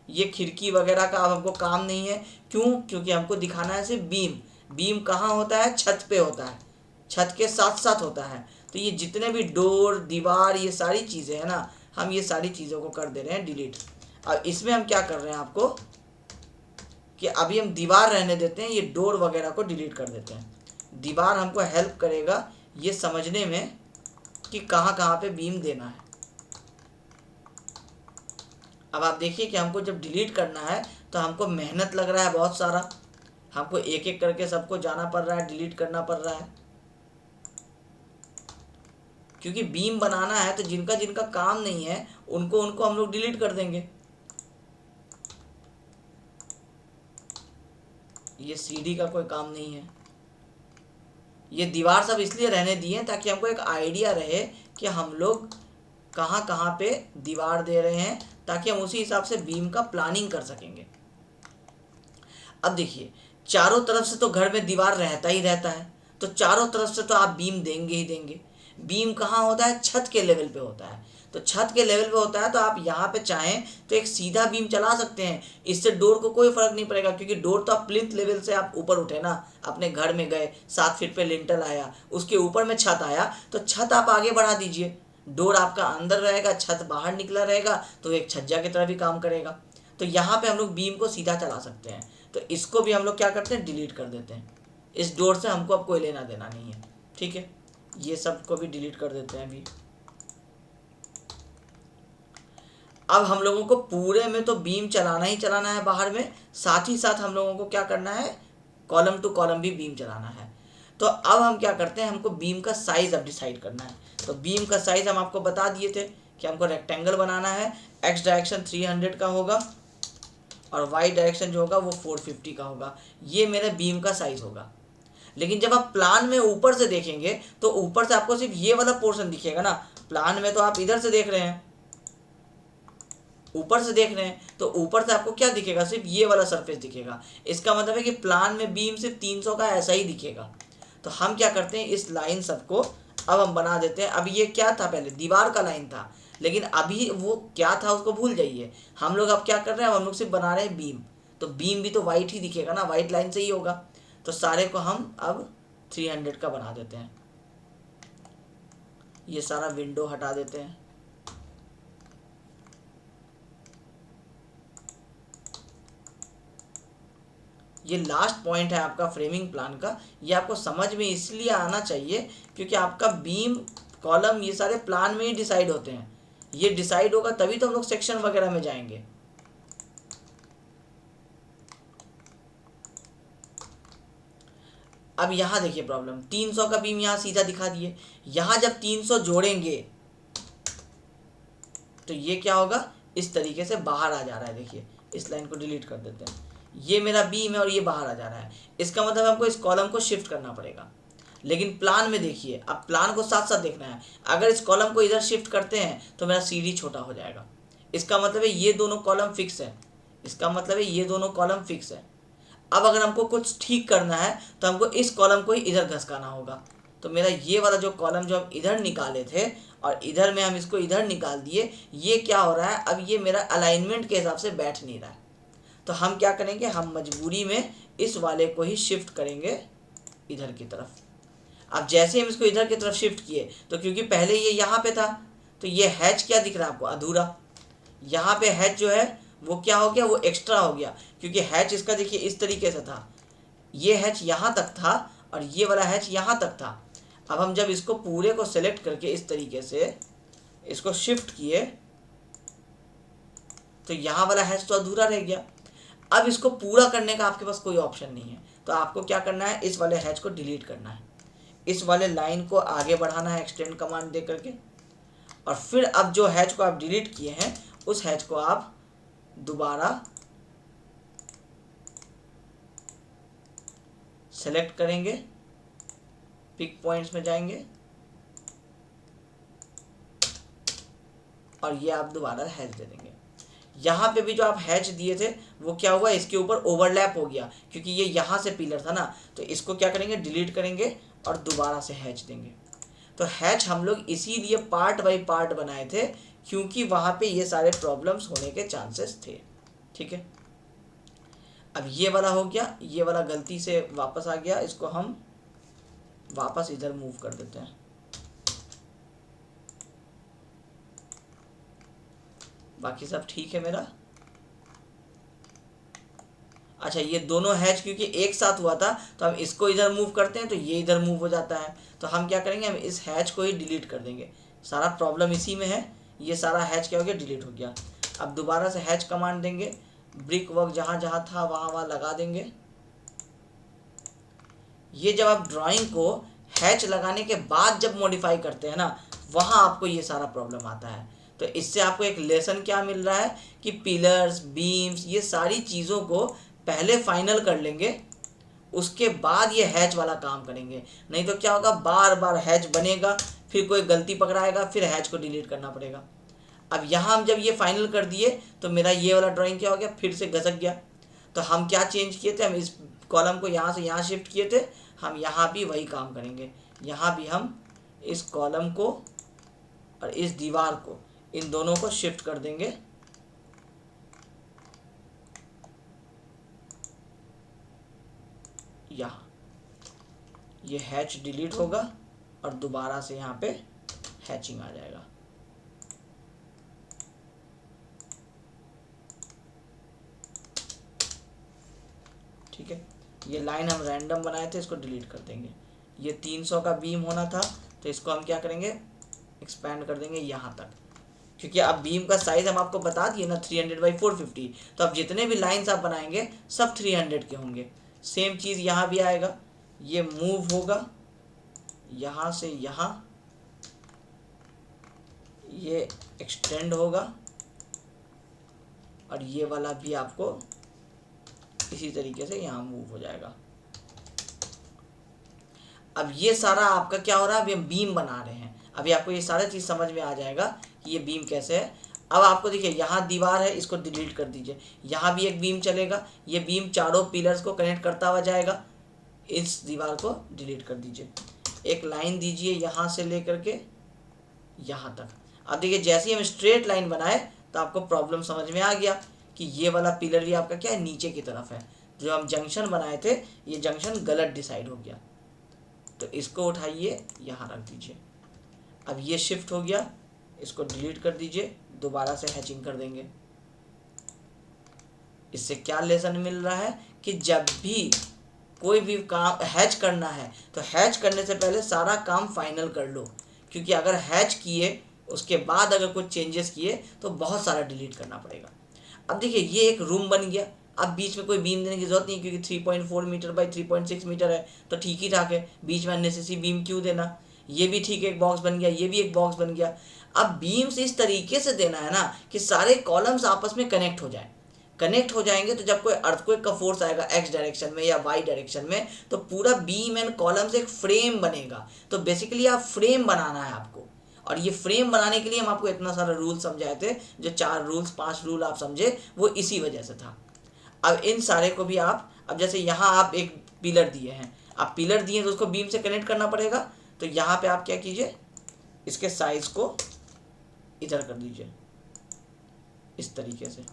ये खिड़की वगैरह का अब हमको काम नहीं है। क्यों, क्योंकि हमको दिखाना है सिर्फ बीम। बीम कहाँ होता है, छत पे होता है, छत के साथ साथ होता है। तो ये जितने भी डोर, दीवार, ये सारी चीज़ें हैं ना, हम ये सारी चीज़ों को कर दे रहे हैं डिलीट। अब इसमें हम क्या कर रहे हैं आपको कि अभी हम दीवार रहने देते हैं, ये डोर वगैरह को डिलीट कर देते हैं। दीवार हमको हेल्प करेगा ये समझने में कि कहाँ कहाँ पे बीम देना है। अब आप देखिए कि हमको जब डिलीट करना है तो हमको मेहनत लग रहा है बहुत सारा, हमको एक एक करके सबको जाना पड़ रहा है, डिलीट करना पड़ रहा है, क्योंकि बीम बनाना है। तो जिनका जिनका काम नहीं है उनको उनको हम लोग डिलीट कर देंगे। ये सीढ़ी का कोई काम नहीं है, ये दीवार सब इसलिए रहने दिए ताकि हमको एक आइडिया रहे कि हम लोग कहाँ कहाँ पे दीवार दे रहे हैं, ताकि हम उसी हिसाब से बीम का प्लानिंग कर सकेंगे। अब देखिए, चारों तरफ से तो घर में दीवार रहता ही रहता है, तो चारों तरफ से तो आप बीम देंगे ही देंगे। बीम कहाँ होता है, छत के लेवल पे होता है। तो छत के लेवल पे होता है तो आप यहाँ पे चाहें तो एक सीधा बीम चला सकते हैं, इससे डोर को कोई फर्क नहीं पड़ेगा, क्योंकि डोर तो आप प्लिंथ लेवल से आप ऊपर उठे ना, अपने घर में गए, 7 फीट पे लिंटल आया, उसके ऊपर में छत आया, तो छत आप आगे बढ़ा दीजिए, डोर आपका अंदर रहेगा, छत बाहर निकला रहेगा, तो एक छज्जा की तरह भी काम करेगा। तो यहाँ पे हम लोग बीम को सीधा चला सकते हैं। तो इसको भी हम लोग क्या करते हैं, डिलीट कर देते हैं। इस डोर से हमको अब कोई लेना देना नहीं है, ठीक है। ये सब को भी डिलीट कर देते हैं अभी। अब हम लोगों को पूरे में तो बीम चलाना ही चलाना है बाहर में, साथ ही साथ हम लोगों को क्या करना है, कॉलम टू कॉलम भी बीम चलाना है। तो अब हम क्या करते हैं, हमको बीम का साइज़ अब डिसाइड करना है। तो बीम का साइज़ हम आपको बता दिए थे कि हमको रेक्टेंगल बनाना है, एक्स डायरेक्शन 300 का होगा और वाई डायरेक्शन जो होगा वो 450 का होगा। ये मेरे बीम का साइज़ होगा। लेकिन जब आप प्लान में ऊपर से देखेंगे तो ऊपर से आपको सिर्फ ये वाला पोर्शन दिखेगा ना। प्लान में तो आप इधर से देख रहे हैं, ऊपर से देख रहे हैं, तो ऊपर से आपको क्या दिखेगा, सिर्फ ये वाला सरफेस दिखेगा। इसका मतलब है कि प्लान में बीम सिर्फ 300 का ऐसा ही दिखेगा। तो हम क्या करते हैं, इस लाइन सबको अब हम बना देते हैं। अभी ये क्या था, पहले दीवार का लाइन था, लेकिन अभी वो क्या था उसको भूल जाइए। हम लोग अब क्या कर रहे हैं, हम लोग सिर्फ बना रहे हैं बीम। तो बीम भी तो वाइट ही दिखेगा ना, वाइट लाइन से ही होगा। तो सारे को हम अब 300 का बना देते हैं। ये सारा विंडो हटा देते हैं। ये लास्ट पॉइंट है आपका फ्रेमिंग प्लान का। ये आपको समझ में इसलिए आना चाहिए क्योंकि आपका बीम, कॉलम, ये सारे प्लान में ही डिसाइड होते हैं। ये डिसाइड होगा तभी तो हम लोग सेक्शन वगैरह में जाएंगे। अब यहाँ देखिए प्रॉब्लम, 300 का बीम यहाँ सीधा दिखा दिए। यहाँ जब 300 जोड़ेंगे तो ये क्या होगा, इस तरीके से बाहर आ जा रहा है। देखिए इस लाइन को डिलीट कर देते हैं। ये मेरा बीम है और ये बाहर आ जा रहा है। इसका मतलब हमको इस कॉलम को शिफ्ट करना पड़ेगा। लेकिन प्लान में देखिए, अब प्लान को साथ साथ देखना है। अगर इस कॉलम को इधर शिफ्ट करते हैं तो मेरा सीडी छोटा हो जाएगा। इसका मतलब है ये दोनों कॉलम फिक्स है। इसका मतलब है ये दोनों कॉलम फिक्स है। अब अगर हमको कुछ ठीक करना है तो हमको इस कॉलम को ही इधर घसकाना होगा। तो मेरा ये वाला जो कॉलम जो हम इधर निकाले थे और इधर में हम इसको इधर निकाल दिए, ये क्या हो रहा है, अब ये मेरा अलाइनमेंट के हिसाब से बैठ नहीं रहा है। तो हम क्या करेंगे, हम मजबूरी में इस वाले को ही शिफ्ट करेंगे इधर की तरफ। अब जैसे हम इसको इधर की तरफ शिफ्ट किए तो क्योंकि पहले ये यहाँ पे था तो ये हैच क्या दिख रहा है आपको, अधूरा। यहाँ पे हैच जो है वो क्या हो गया, वो एक्स्ट्रा हो गया। क्योंकि हैच इसका देखिए इस तरीके से था, ये हैच यहाँ तक था और ये वाला हैच यहाँ तक था। अब हम जब इसको पूरे को सेलेक्ट करके इस तरीके से इसको शिफ्ट किए तो यहाँ वाला हैच तो अधूरा रह गया। अब इसको पूरा करने का आपके पास कोई ऑप्शन नहीं है, तो आपको क्या करना है, इस वाले हैच को डिलीट करना है। इस वाले लाइन को आगे बढ़ाना है एक्सटेंड कमांड दे करके। और फिर अब जो हैच को आप डिलीट किए हैं उस हैच को आप दोबारा सेलेक्ट करेंगे, पिक पॉइंट्स में जाएंगे और ये आप दोबारा हैच दे देंगे। यहाँ पे भी जो आप हैच दिए थे वो क्या हुआ, इसके ऊपर ओवरलैप हो गया क्योंकि ये यहाँ से पिलर था ना। तो इसको क्या करेंगे, डिलीट करेंगे और दोबारा से हैच देंगे। तो हैच हम लोग इसीलिए पार्ट बाय पार्ट बनाए थे क्योंकि वहाँ पे ये सारे प्रॉब्लम्स होने के चांसेस थे। ठीक है, अब ये वाला हो गया, ये वाला गलती से वापस आ गया, इसको हम वापस इधर मूव कर देते हैं। बाकी सब ठीक है मेरा। अच्छा, ये दोनों हैच क्योंकि एक साथ हुआ था तो हम इसको इधर मूव करते हैं तो ये इधर मूव हो जाता है। तो हम क्या करेंगे, हम इस हैच को ही डिलीट कर देंगे। सारा प्रॉब्लम इसी में है, ये सारा हैच क्या हो गया, डिलीट हो गया। अब दोबारा से हैच कमांड देंगे, ब्रिक वर्क जहाँ जहाँ था वहाँ वहाँ लगा देंगे। ये जब आप ड्राइंग को हैच लगाने के बाद जब मॉडिफाई करते हैं ना, वहाँ आपको ये सारा प्रॉब्लम आता है। तो इससे आपको एक लेसन क्या मिल रहा है कि पिलर्स, बीम्स, ये सारी चीज़ों को पहले फाइनल कर लेंगे, उसके बाद ये हैच वाला काम करेंगे। नहीं तो क्या होगा, बार बार हैच बनेगा, फिर कोई गलती पकड़ाएगा, फिर हैच को डिलीट करना पड़ेगा। अब यहाँ हम जब ये फाइनल कर दिए तो मेरा ये वाला ड्राइंग क्या हो गया, फिर से घसक गया। तो हम क्या चेंज किए थे, हम इस कॉलम को यहाँ से यहाँ शिफ्ट किए थे, हम यहाँ भी वही काम करेंगे। यहाँ भी हम इस कॉलम को और इस दीवार को, इन दोनों को शिफ्ट कर देंगे यहाँ। ये हैच डिलीट होगा और दोबारा से यहाँ पे हैचिंग आ जाएगा। ठीक है, ये लाइन हम रैंडम बनाए थे, इसको डिलीट कर देंगे। ये 300 का बीम होना था तो इसको हम क्या करेंगे, एक्सपैंड कर देंगे यहाँ तक। क्योंकि अब बीम का साइज़ हम आपको बता दिए ना 300/450, तो अब जितने भी लाइंस आप बनाएंगे सब 300 के होंगे। सेम चीज़ यहाँ भी आएगा, ये मूव होगा यहाँ से यहाँ, ये एक्सटेंड होगा और ये वाला भी आपको इसी तरीके से यहाँ मूव हो जाएगा। अब ये सारा आपका क्या हो रहा है, अभी हम बीम बना रहे हैं। अभी आपको ये सारा चीज़ समझ में आ जाएगा कि ये बीम कैसे है। अब आपको देखिए यहाँ दीवार है, इसको डिलीट कर दीजिए। यहाँ भी एक बीम चलेगा, ये बीम चारों पिलर्स को कनेक्ट करता हुआ जाएगा। इस दीवार को डिलीट कर दीजिए। एक लाइन दीजिए यहाँ से लेकर के यहाँ तक। अब देखिए जैसे ही हम स्ट्रेट लाइन बनाए तो आपको प्रॉब्लम समझ में आ गया कि ये वाला पिलर भी आपका क्या है, नीचे की तरफ है। जो हम जंक्शन बनाए थे ये जंक्शन गलत डिसाइड हो गया, तो इसको उठाइए यहाँ रख दीजिए। अब ये शिफ्ट हो गया, इसको डिलीट कर दीजिए, दोबारा से हैचिंग कर देंगे। इससे क्या लेसन मिल रहा है कि जब भी कोई भी काम हैच करना है तो हैच करने से पहले सारा काम फाइनल कर लो, क्योंकि अगर हैच किए उसके बाद अगर कुछ चेंजेस किए तो बहुत सारा डिलीट करना पड़ेगा। अब देखिए ये एक रूम बन गया, अब बीच में कोई बीम देने की जरूरत नहीं, क्योंकि 3.4 मीटर बाई 3.6 मीटर है तो ठीक ही ठाक है, बीच में अननेसेसरी बीम क्यों देना। ये भी ठीक है, एक बॉक्स बन गया, ये भी एक बॉक्स बन गया। अब बीम्स इस तरीके से देना है ना कि सारे कॉलम्स आपस में कनेक्ट हो जाए। कनेक्ट हो जाएंगे तो जब कोई अर्थक्वेक का फोर्स आएगा एक्स डायरेक्शन में या वाई डायरेक्शन में तो पूरा बीम एंड कॉलम से एक फ्रेम बनेगा। तो बेसिकली आप फ्रेम बनाना है आपको, और ये फ्रेम बनाने के लिए हम आपको इतना सारा रूल समझाए थे, जो 4 रूल्स 5 रूल आप समझे वो इसी वजह से था। अब इन सारे को भी आप, अब जैसे यहाँ आप एक पिलर दिए हैं, आप पिलर दिए तो उसको बीम से कनेक्ट करना पड़ेगा, तो यहाँ पे आप क्या कीजिए, इसके साइज को इधर कर दीजिए इस तरीके से।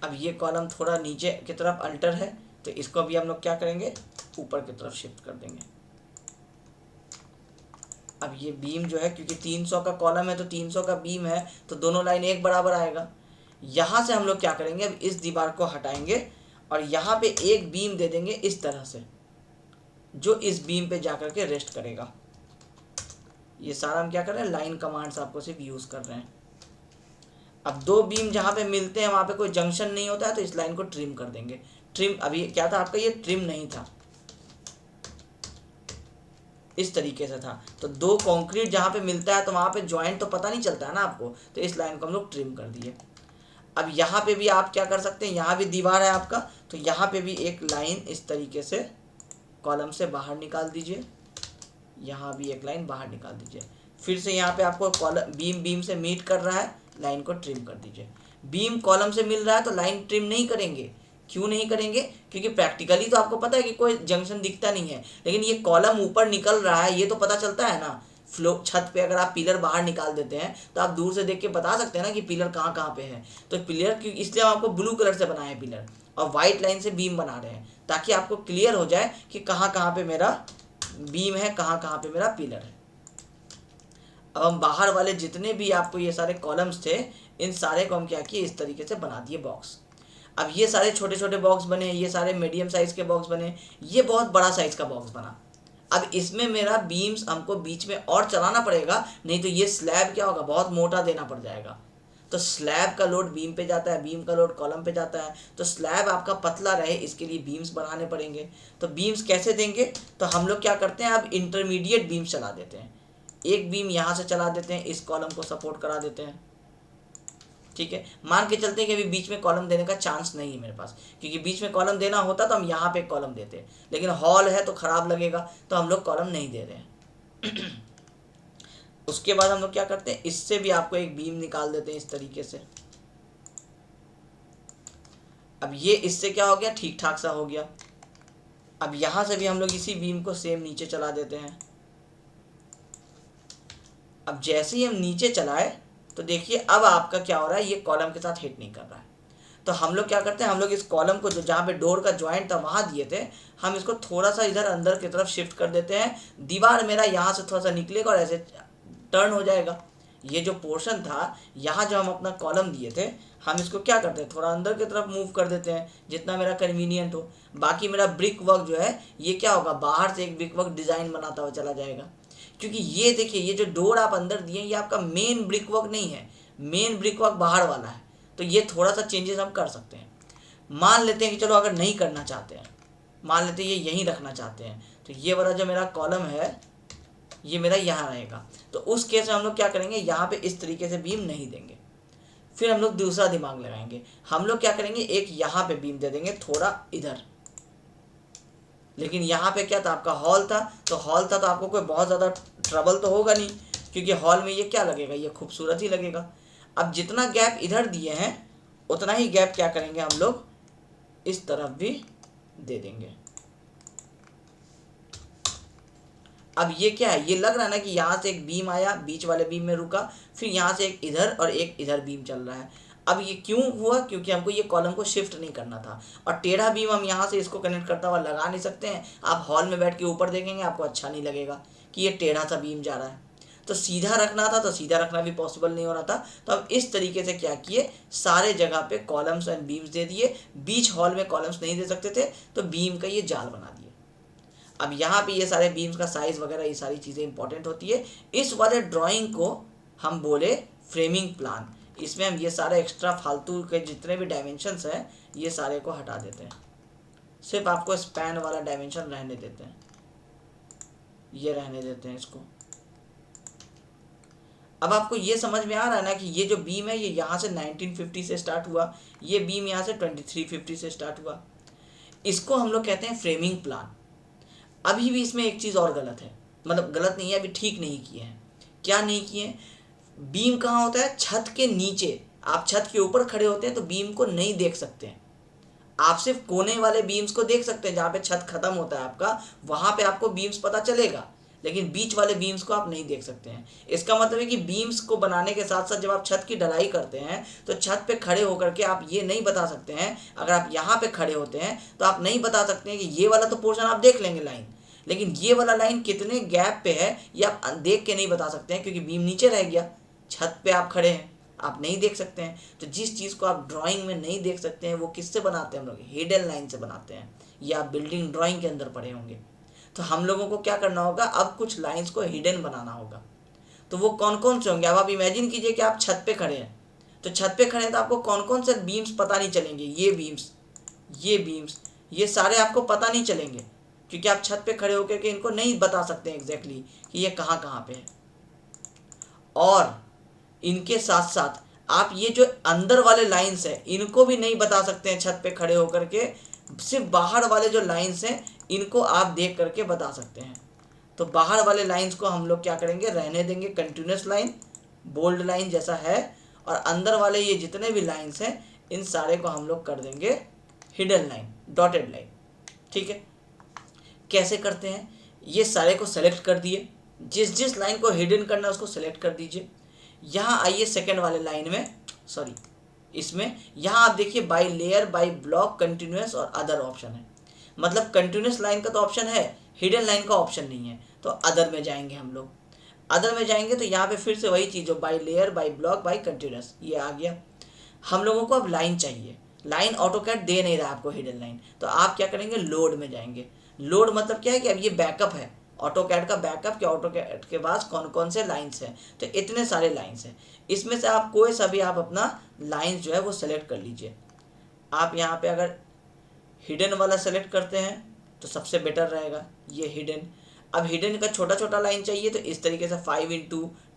अब ये कॉलम थोड़ा नीचे की तरफ अल्टर है तो इसको भी हम लोग क्या करेंगे, ऊपर की तरफ शिफ्ट कर देंगे। अब ये बीम जो है, क्योंकि 300 का कॉलम है तो 300 का बीम है तो दोनों लाइन एक बराबर आएगा। यहाँ से हम लोग क्या करेंगे, अब इस दीवार को हटाएंगे और यहाँ पे एक बीम दे देंगे इस तरह से, जो इस बीम पे जाकर के रेस्ट करेगा। ये सारा हम क्या कर रहे हैं, लाइन कमांड्स आपको सिर्फ यूज़ कर रहे हैं। अब 2 बीम जहाँ पे मिलते हैं वहाँ पे कोई जंक्शन नहीं होता है तो इस लाइन को ट्रिम कर देंगे। ट्रिम, अभी क्या था आपका, ये ट्रिम नहीं था, इस तरीके से था। तो 2 कंक्रीट जहाँ पे मिलता है तो वहाँ पे जॉइंट तो पता नहीं चलता है ना आपको, तो इस लाइन को हम लोग ट्रिम कर दिए। अब यहाँ पे भी आप क्या कर सकते हैं, यहाँ भी दीवार है आपका, तो यहाँ पे भी एक लाइन इस तरीके से कॉलम से बाहर निकाल दीजिए, यहाँ भी एक लाइन बाहर निकाल दीजिए। फिर से यहाँ पे आपको कॉलम बीम से मीट कर रहा है, लाइन को ट्रिम कर दीजिए। बीम कॉलम से मिल रहा है तो लाइन ट्रिम नहीं करेंगे। क्यों नहीं करेंगे, क्योंकि प्रैक्टिकली तो आपको पता है कि कोई जंक्शन दिखता नहीं है, लेकिन ये कॉलम ऊपर निकल रहा है ये तो पता चलता है ना। फ्लो छत पे अगर आप पिलर बाहर निकाल देते हैं तो आप दूर से देख के बता सकते हैं ना कि पिलर कहाँ कहाँ पे है। तो पिलर क्यों, इसलिए हम आपको ब्लू कलर से बनाए हैं पिलर, और वाइट लाइन से बीम बना रहे हैं, ताकि आपको क्लियर हो जाए कि कहाँ कहाँ पे मेरा बीम है, कहाँ कहाँ पे मेरा पिलर है। अब हम बाहर वाले जितने भी आपको ये सारे कॉलम्स थे, इन सारे को हम क्या किए, इस तरीके से बना दिए बॉक्स। अब ये सारे छोटे छोटे बॉक्स बने, ये सारे मीडियम साइज़ के बॉक्स बने, ये बहुत बड़ा साइज़ का बॉक्स बना। अब इसमें मेरा बीम्स हमको बीच में और चलाना पड़ेगा, नहीं तो ये स्लैब क्या होगा, बहुत मोटा देना पड़ जाएगा। तो स्लैब का लोड बीम पे जाता है, बीम का लोड कॉलम पे जाता है, तो स्लैब आपका पतला रहे इसके लिए बीम्स बनाने पड़ेंगे। तो बीम्स कैसे देंगे, तो हम लोग क्या करते हैं, अब इंटरमीडिएट बीम्स चला देते हैं। एक बीम यहाँ से चला देते हैं, इस कॉलम को सपोर्ट करा देते हैं, ठीक है। मान के चलते हैं कि अभी बीच में कॉलम देने का चांस नहीं है मेरे पास, क्योंकि बीच में कॉलम देना होता तो हम यहाँ पे कॉलम देते, लेकिन हॉल है तो ख़राब लगेगा तो हम लोग कॉलम नहीं दे रहे हैं। उसके बाद हम लोग क्या करते हैं, इससे भी आपको एक बीम निकाल देते हैं इस तरीके से। अब ये इससे क्या हो गया, ठीक ठाक सा हो गया। अब यहाँ से भी हम लोग इसी बीम को सेम नीचे चला देते हैं। अब जैसे ही हम नीचे चलाए तो देखिए अब आपका क्या हो रहा है, ये कॉलम के साथ हिट नहीं कर रहा है। तो हम लोग क्या करते हैं, हम लोग इस कॉलम को जो जहाँ पे डोर का जॉइंट था वहाँ दिए थे, हम इसको थोड़ा सा इधर अंदर की तरफ शिफ्ट कर देते हैं। दीवार मेरा यहाँ से थोड़ा सा निकलेगा और ऐसे टर्न हो जाएगा। ये जो पोर्शन था यहाँ जो हम अपना कॉलम दिए थे, हम इसको क्या करते हैं, थोड़ा अंदर की तरफ मूव कर देते हैं जितना मेरा कन्वीनियंट हो। बाकी मेरा ब्रिक वर्क जो है ये क्या होगा, बाहर से एक ब्रिक वर्क डिज़ाइन बनाता हुआ चला जाएगा। क्योंकि ये देखिए, ये जो डोर आप अंदर दिए ये आपका मेन ब्रिक वर्क नहीं है, मेन ब्रिक वर्क बाहर वाला है। तो ये थोड़ा सा चेंजेस हम कर सकते हैं। मान लेते हैं कि चलो अगर नहीं करना चाहते हैं, मान लेते हैं ये यहीं रखना चाहते हैं, तो ये वाला जो मेरा कॉलम है ये मेरा यहाँ रहेगा। तो उस केस में हम लोग क्या करेंगे, यहाँ पे इस तरीके से बीम नहीं देंगे। फिर हम लोग दूसरा दिमाग लगाएंगे, हम लोग क्या करेंगे, एक यहाँ पे बीम दे देंगे थोड़ा इधर। लेकिन यहाँ पे क्या था, आपका हॉल था, तो हॉल था तो आपको कोई बहुत ज़्यादा ट्रबल तो होगा नहीं, क्योंकि हॉल में ये क्या लगेगा, ये खूबसूरत ही लगेगा। अब जितना गैप इधर दिए हैं उतना ही गैप क्या करेंगे, हम लोग इस तरफ भी दे देंगे। अब ये क्या है, ये लग रहा है ना कि यहाँ से एक बीम आया, बीच वाले बीम में रुका, फिर यहाँ से एक इधर और एक इधर बीम चल रहा है। अब ये क्यों हुआ, क्योंकि हमको ये कॉलम को शिफ्ट नहीं करना था, और टेढ़ा बीम हम यहाँ से इसको कनेक्ट करता हुआ लगा नहीं सकते हैं। आप हॉल में बैठ के ऊपर देखेंगे आपको अच्छा नहीं लगेगा कि ये टेढ़ा सा बीम जा रहा है। तो सीधा रखना था तो सीधा रखना भी पॉसिबल नहीं हो रहा था। तो अब इस तरीके से क्या किए, सारे जगह पे कॉलम्स एंड बीम्स दे दिए। बीच हॉल में कॉलम्स नहीं दे सकते थे तो बीम का ये जाल बना दिए। अब यहाँ पे ये सारे बीम्स का साइज वगैरह ये सारी चीज़ें इंपॉर्टेंट होती है। इस वाले ड्राइंग को हम बोले फ्रेमिंग प्लान। इसमें हम ये सारे एक्स्ट्रा फालतू के जितने भी डायमेंशंस हैं ये सारे को हटा देते हैं, सिर्फ आपको स्पैन वाला डायमेंशन रहने देते हैं, ये रहने देते हैं इसको। अब आपको ये समझ में आ रहा है ना कि ये जो बीम है ये यहाँ से 1950 से स्टार्ट हुआ, ये बीम यहाँ से 2350 से स्टार्ट हुआ। इसको हम लोग कहते हैं फ्रेमिंग प्लान। अभी भी इसमें एक चीज़ और गलत है, मतलब गलत नहीं है, अभी ठीक नहीं किए हैं। क्या नहीं किए हैं? बीम कहाँ होता है? छत के नीचे। आप छत के ऊपर खड़े होते हैं तो बीम को नहीं देख सकते हैं, आप सिर्फ कोने वाले बीम्स को देख सकते हैं, जहाँ पे छत खत्म होता है आपका वहाँ पे आपको बीम्स पता चलेगा, लेकिन बीच वाले बीम्स को आप नहीं देख सकते हैं। इसका मतलब है कि बीम्स को बनाने के साथ साथ जब आप छत की ढलाई करते हैं तो छत पे खड़े होकर के आप ये नहीं बता सकते हैं, अगर आप यहाँ पे खड़े होते हैं तो आप नहीं बता सकते हैं कि ये वाला तो पोर्शन आप देख लेंगे लाइन, लेकिन ये वाला लाइन कितने गैप पे है ये आप देख के नहीं बता सकते हैं, क्योंकि बीम नीचे रह गया, छत पे आप खड़े हैं, आप नहीं देख सकते हैं। तो जिस चीज़ को आप ड्राइंग में नहीं देख सकते हैं वो किससे बनाते हैं हम लोग? हिडन लाइन से बनाते हैं। ये आप बिल्डिंग ड्राइंग के अंदर पढ़े होंगे। तो हम लोगों को क्या करना होगा, अब कुछ लाइंस को हिडन बनाना होगा। तो वो कौन कौन से होंगे? अब आप इमेजिन कीजिए कि आप छत पे खड़े हैं, तो छत पे खड़े हैं तो आपको कौन कौन से बीम्स पता नहीं चलेंगे। ये बीम्स, ये बीम्स, ये सारे आपको पता नहीं चलेंगे, क्योंकि आप छत पे खड़े होकर के इनको नहीं बता सकते एग्जैक्टली कि ये कहाँ कहाँ पे है। और इनके साथ साथ आप ये जो अंदर वाले लाइंस हैं इनको भी नहीं बता सकते हैं छत पे खड़े होकर के, सिर्फ बाहर वाले जो लाइंस हैं इनको आप देख करके बता सकते हैं। तो बाहर वाले लाइंस को हम लोग क्या करेंगे, रहने देंगे कंटिन्यूस लाइन, बोल्ड लाइन जैसा है, और अंदर वाले ये जितने भी लाइंस हैं इन सारे को हम लोग कर देंगे हिडन लाइन, डॉटेड लाइन। ठीक है, कैसे करते हैं? ये सारे को सेलेक्ट कर दिए, जिस जिस लाइन को हिडन करना है उसको सेलेक्ट कर दीजिए। यहाँ आइए सेकंड वाले लाइन में, सॉरी इसमें, यहाँ आप देखिए bye layer, by block, continuous और अदर ऑप्शन है। मतलब कंटिन्यूस लाइन का तो ऑप्शन है, हिडन लाइन का ऑप्शन नहीं है, तो अदर में जाएंगे हम लोग। अदर में जाएंगे तो यहाँ पे फिर से वही चीज़ हो, by layer, by block, by continuous, ये आ गया। हम लोगों को अब लाइन चाहिए, लाइन ऑटोकैड दे नहीं रहा आपको हिडन लाइन, तो आप क्या करेंगे, लोड में जाएंगे। लोड मतलब क्या है कि अब ये बैकअप है, ऑटोकैड का बैकअप, कि ऑटोकैड के पास कौन कौन से लाइंस हैं, तो इतने सारे लाइंस हैं, इसमें से आप कोई सा भी आप अपना लाइंस जो है वो सेलेक्ट कर लीजिए। आप यहाँ पे अगर हिडन वाला सेलेक्ट करते हैं तो सबसे बेटर रहेगा, ये हिडन। अब हिडन का छोटा छोटा लाइन चाहिए तो इस तरीके से 5x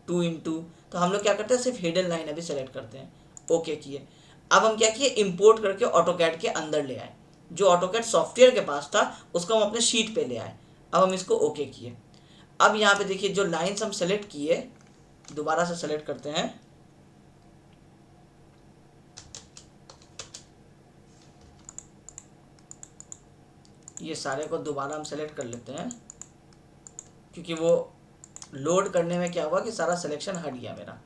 2x, तो हम लोग क्या करते हैं, सिर्फ हिडन लाइन अभी सेलेक्ट करते हैं, ओके किए। अब हम क्या किए, इंपोर्ट करके ऑटोकैड के अंदर ले आए, जो ऑटोकैड सॉफ्टवेयर के पास था उसको हम अपने शीट पे ले आए। अब हम इसको ओके किए। अब यहाँ पे देखिए जो लाइंस हम सेलेक्ट किए, दोबारा से सेलेक्ट करते हैं, ये सारे को दोबारा हम सेलेक्ट कर लेते हैं, क्योंकि वो लोड करने में क्या हुआ कि सारा सिलेक्शन हट गया मेरा।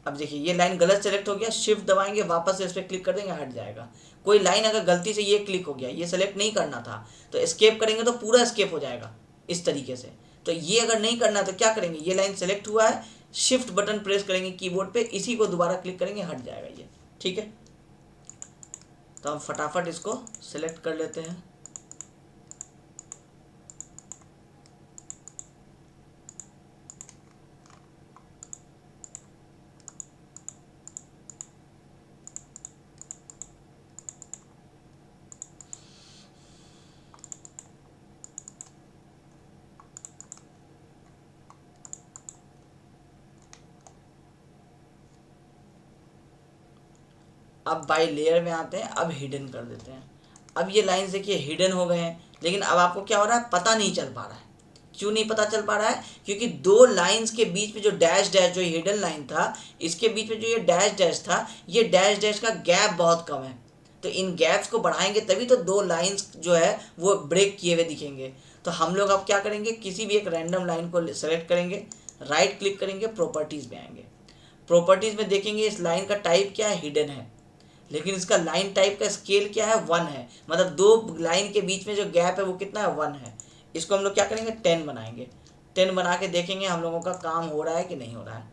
अब देखिए ये लाइन गलत सेलेक्ट हो गया, शिफ्ट दबाएंगे, वापस से इस पर क्लिक कर देंगे, हट जाएगा। कोई लाइन अगर गलती से ये क्लिक हो गया, ये सेलेक्ट नहीं करना था, तो एस्केप करेंगे तो पूरा एस्केप हो जाएगा इस तरीके से। तो ये अगर नहीं करना तो क्या करेंगे, ये लाइन सेलेक्ट हुआ है, शिफ्ट बटन प्रेस करेंगे कीबोर्ड पे, इसी को दोबारा क्लिक करेंगे, हट जाएगा ये। ठीक है, तो हम फटाफट इसको सेलेक्ट कर लेते हैं। अब बाय लेयर में आते हैं, अब हिडन कर देते हैं। अब ये लाइंस देखिए हिडन हो गए हैं, लेकिन अब आपको क्या हो रहा है, पता नहीं चल पा रहा है। क्यों नहीं पता चल पा रहा है? क्योंकि दो लाइंस के बीच में जो डैश डैश, जो हिडन लाइन था, इसके बीच में जो ये डैश डैश था, ये डैश डैश का गैप बहुत कम है। तो इन गैप्स को बढ़ाएंगे तभी तो दो लाइंस जो है वो ब्रेक किए हुए दिखेंगे। तो हम लोग अब क्या करेंगे, किसी भी एक रैंडम लाइन को सेलेक्ट करेंगे, राइट क्लिक करेंगे, प्रॉपर्टीज़ में आएंगे। प्रॉपर्टीज़ में देखेंगे इस लाइन का टाइप क्या है, हिडन है, लेकिन इसका लाइन टाइप का स्केल क्या है, 1 है। मतलब दो लाइन के बीच में जो गैप है वो कितना है, 1 है। इसको हम लोग क्या करेंगे, 10 बनाएंगे। 10 बना के देखेंगे हम लोगों का काम हो रहा है कि नहीं हो रहा है।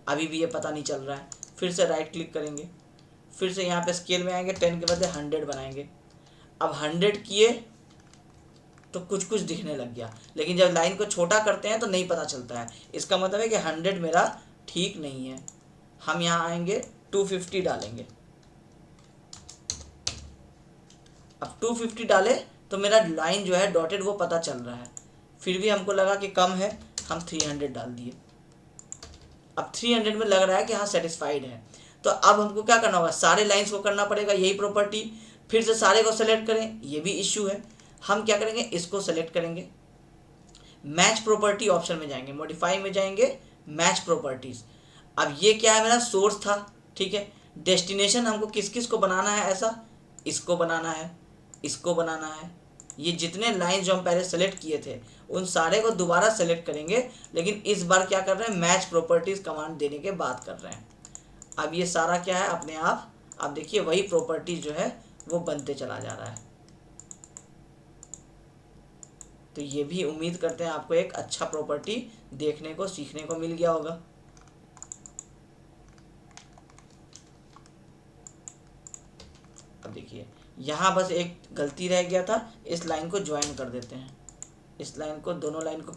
अभी भी ये पता नहीं चल रहा है। फिर से राइट क्लिक करेंगे, फिर से यहाँ पे स्केल में आएंगे, 10 के बदले 100 बनाएंगे। अब 100 किए तो कुछ कुछ दिखने लग गया, लेकिन जब लाइन को छोटा करते हैं तो नहीं पता चलता है। इसका मतलब है कि 100 मेरा ठीक नहीं है। हम यहाँ आएंगे 250 डालेंगे। अब 250 डाले तो मेरा लाइन जो है डॉटेड वो पता चल रहा है। फिर भी हमको लगा कि कम है, हम 300 डाल दिए। अब 300 में लग रहा है कि हाँ सेटिस्फाइड है। तो अब हमको क्या करना होगा, सारे लाइंस को करना पड़ेगा यही प्रॉपर्टी। फिर से सारे को सेलेक्ट करें, ये भी इश्यू है। हम क्या करेंगे, इसको सेलेक्ट करेंगे, मैच प्रॉपर्टी ऑप्शन में जाएंगे, मॉडिफाई में जाएंगे, मैच प्रॉपर्टीज। अब ये क्या है, मेरा सोर्स था, ठीक है। डेस्टिनेशन हमको किस किस को बनाना है, ऐसा इसको बनाना है, इसको बनाना है। ये जितने लाइन जो हम पहले सेलेक्ट किए थे उन सारे को दोबारा सेलेक्ट करेंगे, लेकिन इस बार क्या कर रहे हैं, मैच प्रॉपर्टीज कमांड देने के बाद कर रहे हैं। अब ये सारा क्या है, अपने आप देखिए वही प्रॉपर्टीज जो है वो बनते चला जा रहा है। तो ये भी उम्मीद करते हैं आपको एक अच्छा प्रॉपर्टी देखने को सीखने को मिल गया होगा। अब देखिए यहाँ बस एक गलती रह गया था, इस लाइन को ज्वाइन कर देते हैं। इस लाइन को, दोनों लाइन को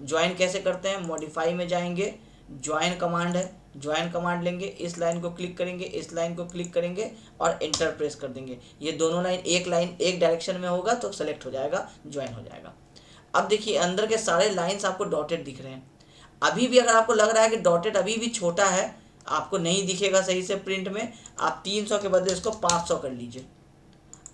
ज्वाइन कैसे करते हैं, मॉडिफाई में जाएंगे, ज्वाइन कमांड है, ज्वाइन कमांड लेंगे, इस लाइन को क्लिक करेंगे, इस लाइन को क्लिक करेंगे और एंटर प्रेस कर देंगे। ये दोनों लाइन एक डायरेक्शन में होगा तो सेलेक्ट हो जाएगा, ज्वाइन हो जाएगा। अब देखिए अंदर के सारे लाइंस आपको डॉटेड दिख रहे हैं। अभी भी अगर आपको लग रहा है कि डॉटेड अभी भी छोटा है, आपको नहीं दिखेगा सही से प्रिंट में, आप 300 के बदले इसको 500 कर लीजिए।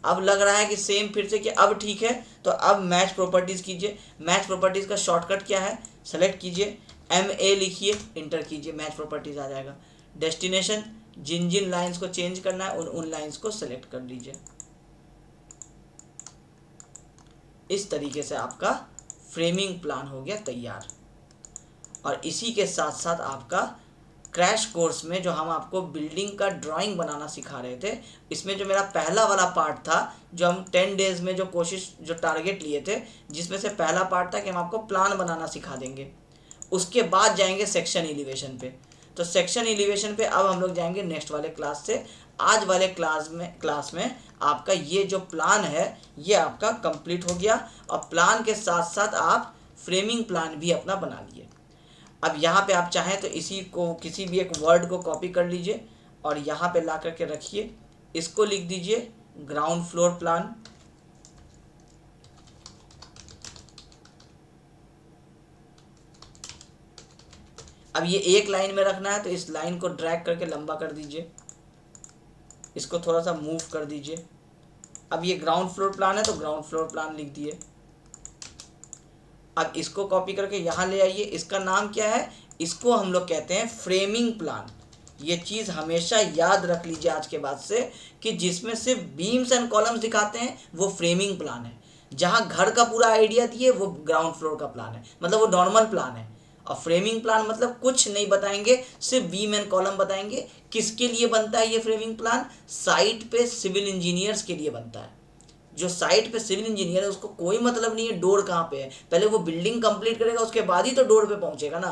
अब लग रहा है कि सेम फिर से कि अब ठीक है, तो अब मैच प्रॉपर्टीज़ कीजिए। मैच प्रॉपर्टीज़ का शॉर्टकट क्या है, सेलेक्ट कीजिए, MA लिखिए, इंटर कीजिए, मैच प्रॉपर्टीज़ आ जाएगा। डेस्टिनेशन, जिन जिन लाइंस को चेंज करना है उन लाइंस को सेलेक्ट कर लीजिए। इस तरीके से आपका फ्रेमिंग प्लान हो गया तैयार। और इसी के साथ साथ आपका क्रैश कोर्स में जो हम आपको बिल्डिंग का ड्राइंग बनाना सिखा रहे थे, इसमें जो मेरा पहला वाला पार्ट था, जो हम 10 डेज़ में जो टारगेट लिए थे, जिसमें से पहला पार्ट था कि हम आपको प्लान बनाना सिखा देंगे। उसके बाद जाएंगे सेक्शन एलिवेशन पे। तो सेक्शन एलिवेशन पे अब हम लोग जाएंगे नेक्स्ट वाले क्लास से। आज वाले क्लास में आपका ये जो प्लान है ये आपका कंप्लीट हो गया, और प्लान के साथ साथ आप फ्रेमिंग प्लान भी अपना बना लिए। अब यहाँ पे आप चाहें तो इसी को किसी भी एक वर्ड को कॉपी कर लीजिए और यहाँ पे ला करके रखिए, इसको लिख दीजिए ग्राउंड फ्लोर प्लान। अब ये एक लाइन में रखना है तो इस लाइन को ड्रैग करके लंबा कर दीजिए, इसको थोड़ा सा मूव कर दीजिए। अब ये ग्राउंड फ्लोर प्लान है तो ग्राउंड फ्लोर प्लान लिख दिए। अब इसको कॉपी करके यहाँ ले आइए, इसका नाम क्या है, इसको हम लोग कहते हैं फ्रेमिंग प्लान। ये चीज़ हमेशा याद रख लीजिए आज के बाद से, कि जिसमें सिर्फ बीम्स एंड कॉलम्स दिखाते हैं वो फ्रेमिंग प्लान है। जहाँ घर का पूरा आइडिया दिए वो ग्राउंड फ्लोर का प्लान है, मतलब वो नॉर्मल प्लान है। और फ्रेमिंग प्लान मतलब कुछ नहीं बताएंगे, सिर्फ बीम एंड कॉलम बताएंगे। किसके लिए बनता है ये फ्रेमिंग प्लान, साइट पे सिविल इंजीनियर्स के लिए बनता है। जो साइट पे सिविल इंजीनियर है उसको कोई मतलब नहीं है डोर कहाँ पे है, पहले वो बिल्डिंग कंप्लीट करेगा उसके बाद ही तो डोर पे पहुंचेगा ना।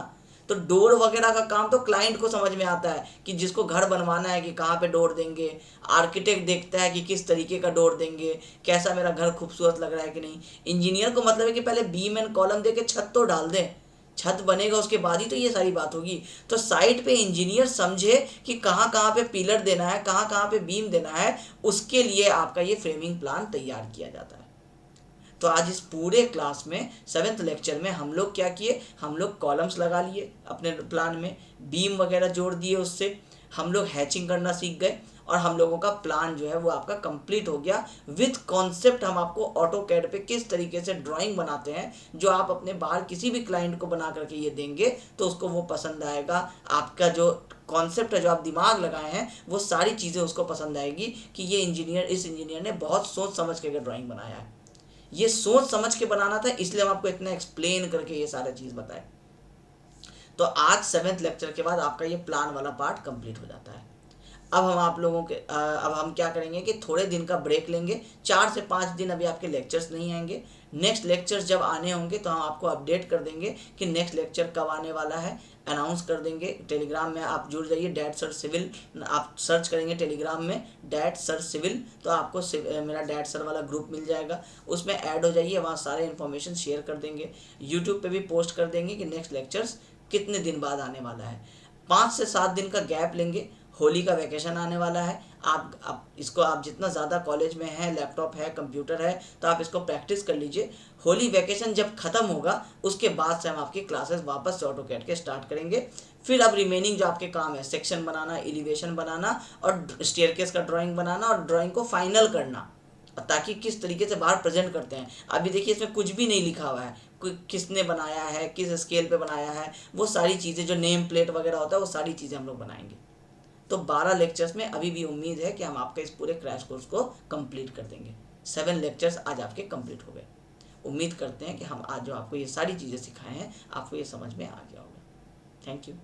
तो डोर वगैरह का काम तो क्लाइंट को समझ में आता है कि जिसको घर बनवाना है कि कहाँ पे डोर देंगे। आर्किटेक्ट देखता है कि किस तरीके का डोर देंगे, कैसा मेरा घर खूबसूरत लग रहा है कि नहीं। इंजीनियर को मतलब है कि पहले बीम एंड कॉलम दे के छत तो डाल दें, छत बनेगा उसके बाद ही तो ये सारी बात होगी। तो साइट पे इंजीनियर समझे कि कहाँ कहाँ पे पिलर देना है, कहाँ कहाँ पे बीम देना है, उसके लिए आपका ये फ्रेमिंग प्लान तैयार किया जाता है। तो आज इस पूरे क्लास में 7th लेक्चर में हम लोग क्या किए, हम लोग कॉलम्स लगा लिए अपने प्लान में, बीम वगैरह जोड़ दिए, उससे हम लोग हैचिंग करना सीख गए, और हम लोगों का प्लान जो है वो आपका कंप्लीट हो गया विथ कॉन्सेप्ट। हम आपको ऑटोकैड पे किस तरीके से ड्राइंग बनाते हैं, जो आप अपने बाहर किसी भी क्लाइंट को बना करके ये देंगे तो उसको वो पसंद आएगा। आपका जो कॉन्सेप्ट है, जो आप दिमाग लगाए हैं, वो सारी चीज़ें उसको पसंद आएगी कि ये इस इंजीनियर ने बहुत सोच समझ के ड्राइंग बनाया है। ये सोच समझ के बनाना था, इसलिए हम आपको इतना एक्सप्लेन करके ये सारा चीज़ बताए। तो आज 7th लेक्चर के बाद आपका ये प्लान वाला पार्ट कंप्लीट हो जाता है। अब हम आप लोगों के अब हम क्या करेंगे कि थोड़े दिन का ब्रेक लेंगे, 4 से 5 दिन अभी आपके लेक्चर्स नहीं आएंगे। नेक्स्ट लेक्चर जब आने होंगे तो हम आपको अपडेट कर देंगे कि नेक्स्ट लेक्चर कब आने वाला है, अनाउंस कर देंगे। टेलीग्राम में आप जुड़ जाइए, डैट सर सिविल, आप सर्च करेंगे टेलीग्राम में डैट सर सिविल तो आपको मेरा डैट सर वाला ग्रुप मिल जाएगा, उसमें ऐड हो जाइए, वहाँ सारे इन्फॉर्मेशन शेयर कर देंगे। यूट्यूब पे भी पोस्ट कर देंगे कि नेक्स्ट लेक्चर्स कितने दिन बाद आने वाला है। 5 से 7 दिन का गैप लेंगे, होली का वैकेशन आने वाला है। आप इसको आप जितना ज़्यादा कॉलेज में है, लैपटॉप है, कंप्यूटर है, तो आप इसको प्रैक्टिस कर लीजिए। होली वैकेशन जब ख़त्म होगा उसके बाद से हम आपकी क्लासेस वापस से ऑटोकैड के स्टार्ट करेंगे। फिर अब रिमेनिंग जो आपके काम है, सेक्शन बनाना, एलिवेशन बनाना और स्टेयरकेस का ड्राइंग बनाना और ड्राइंग को फाइनल करना, ताकि किस तरीके से बाहर प्रेजेंट करते हैं। अभी देखिए इसमें कुछ भी नहीं लिखा हुआ है, कोई किसने बनाया है, किस स्केल पे बनाया है, वो सारी चीज़ें जो नेम प्लेट वगैरह होता है वो सारी चीज़ें हम लोग बनाएंगे। तो 12 लेक्चर्स में अभी भी उम्मीद है कि हम आपके इस पूरे क्रैश कोर्स को कंप्लीट कर देंगे। 7 लेक्चर्स आज आपके कंप्लीट हो गए। उम्मीद करते हैं कि हम आज जो आपको ये सारी चीज़ें सिखाए हैं आपको ये समझ में आ गया होगा। Thank you.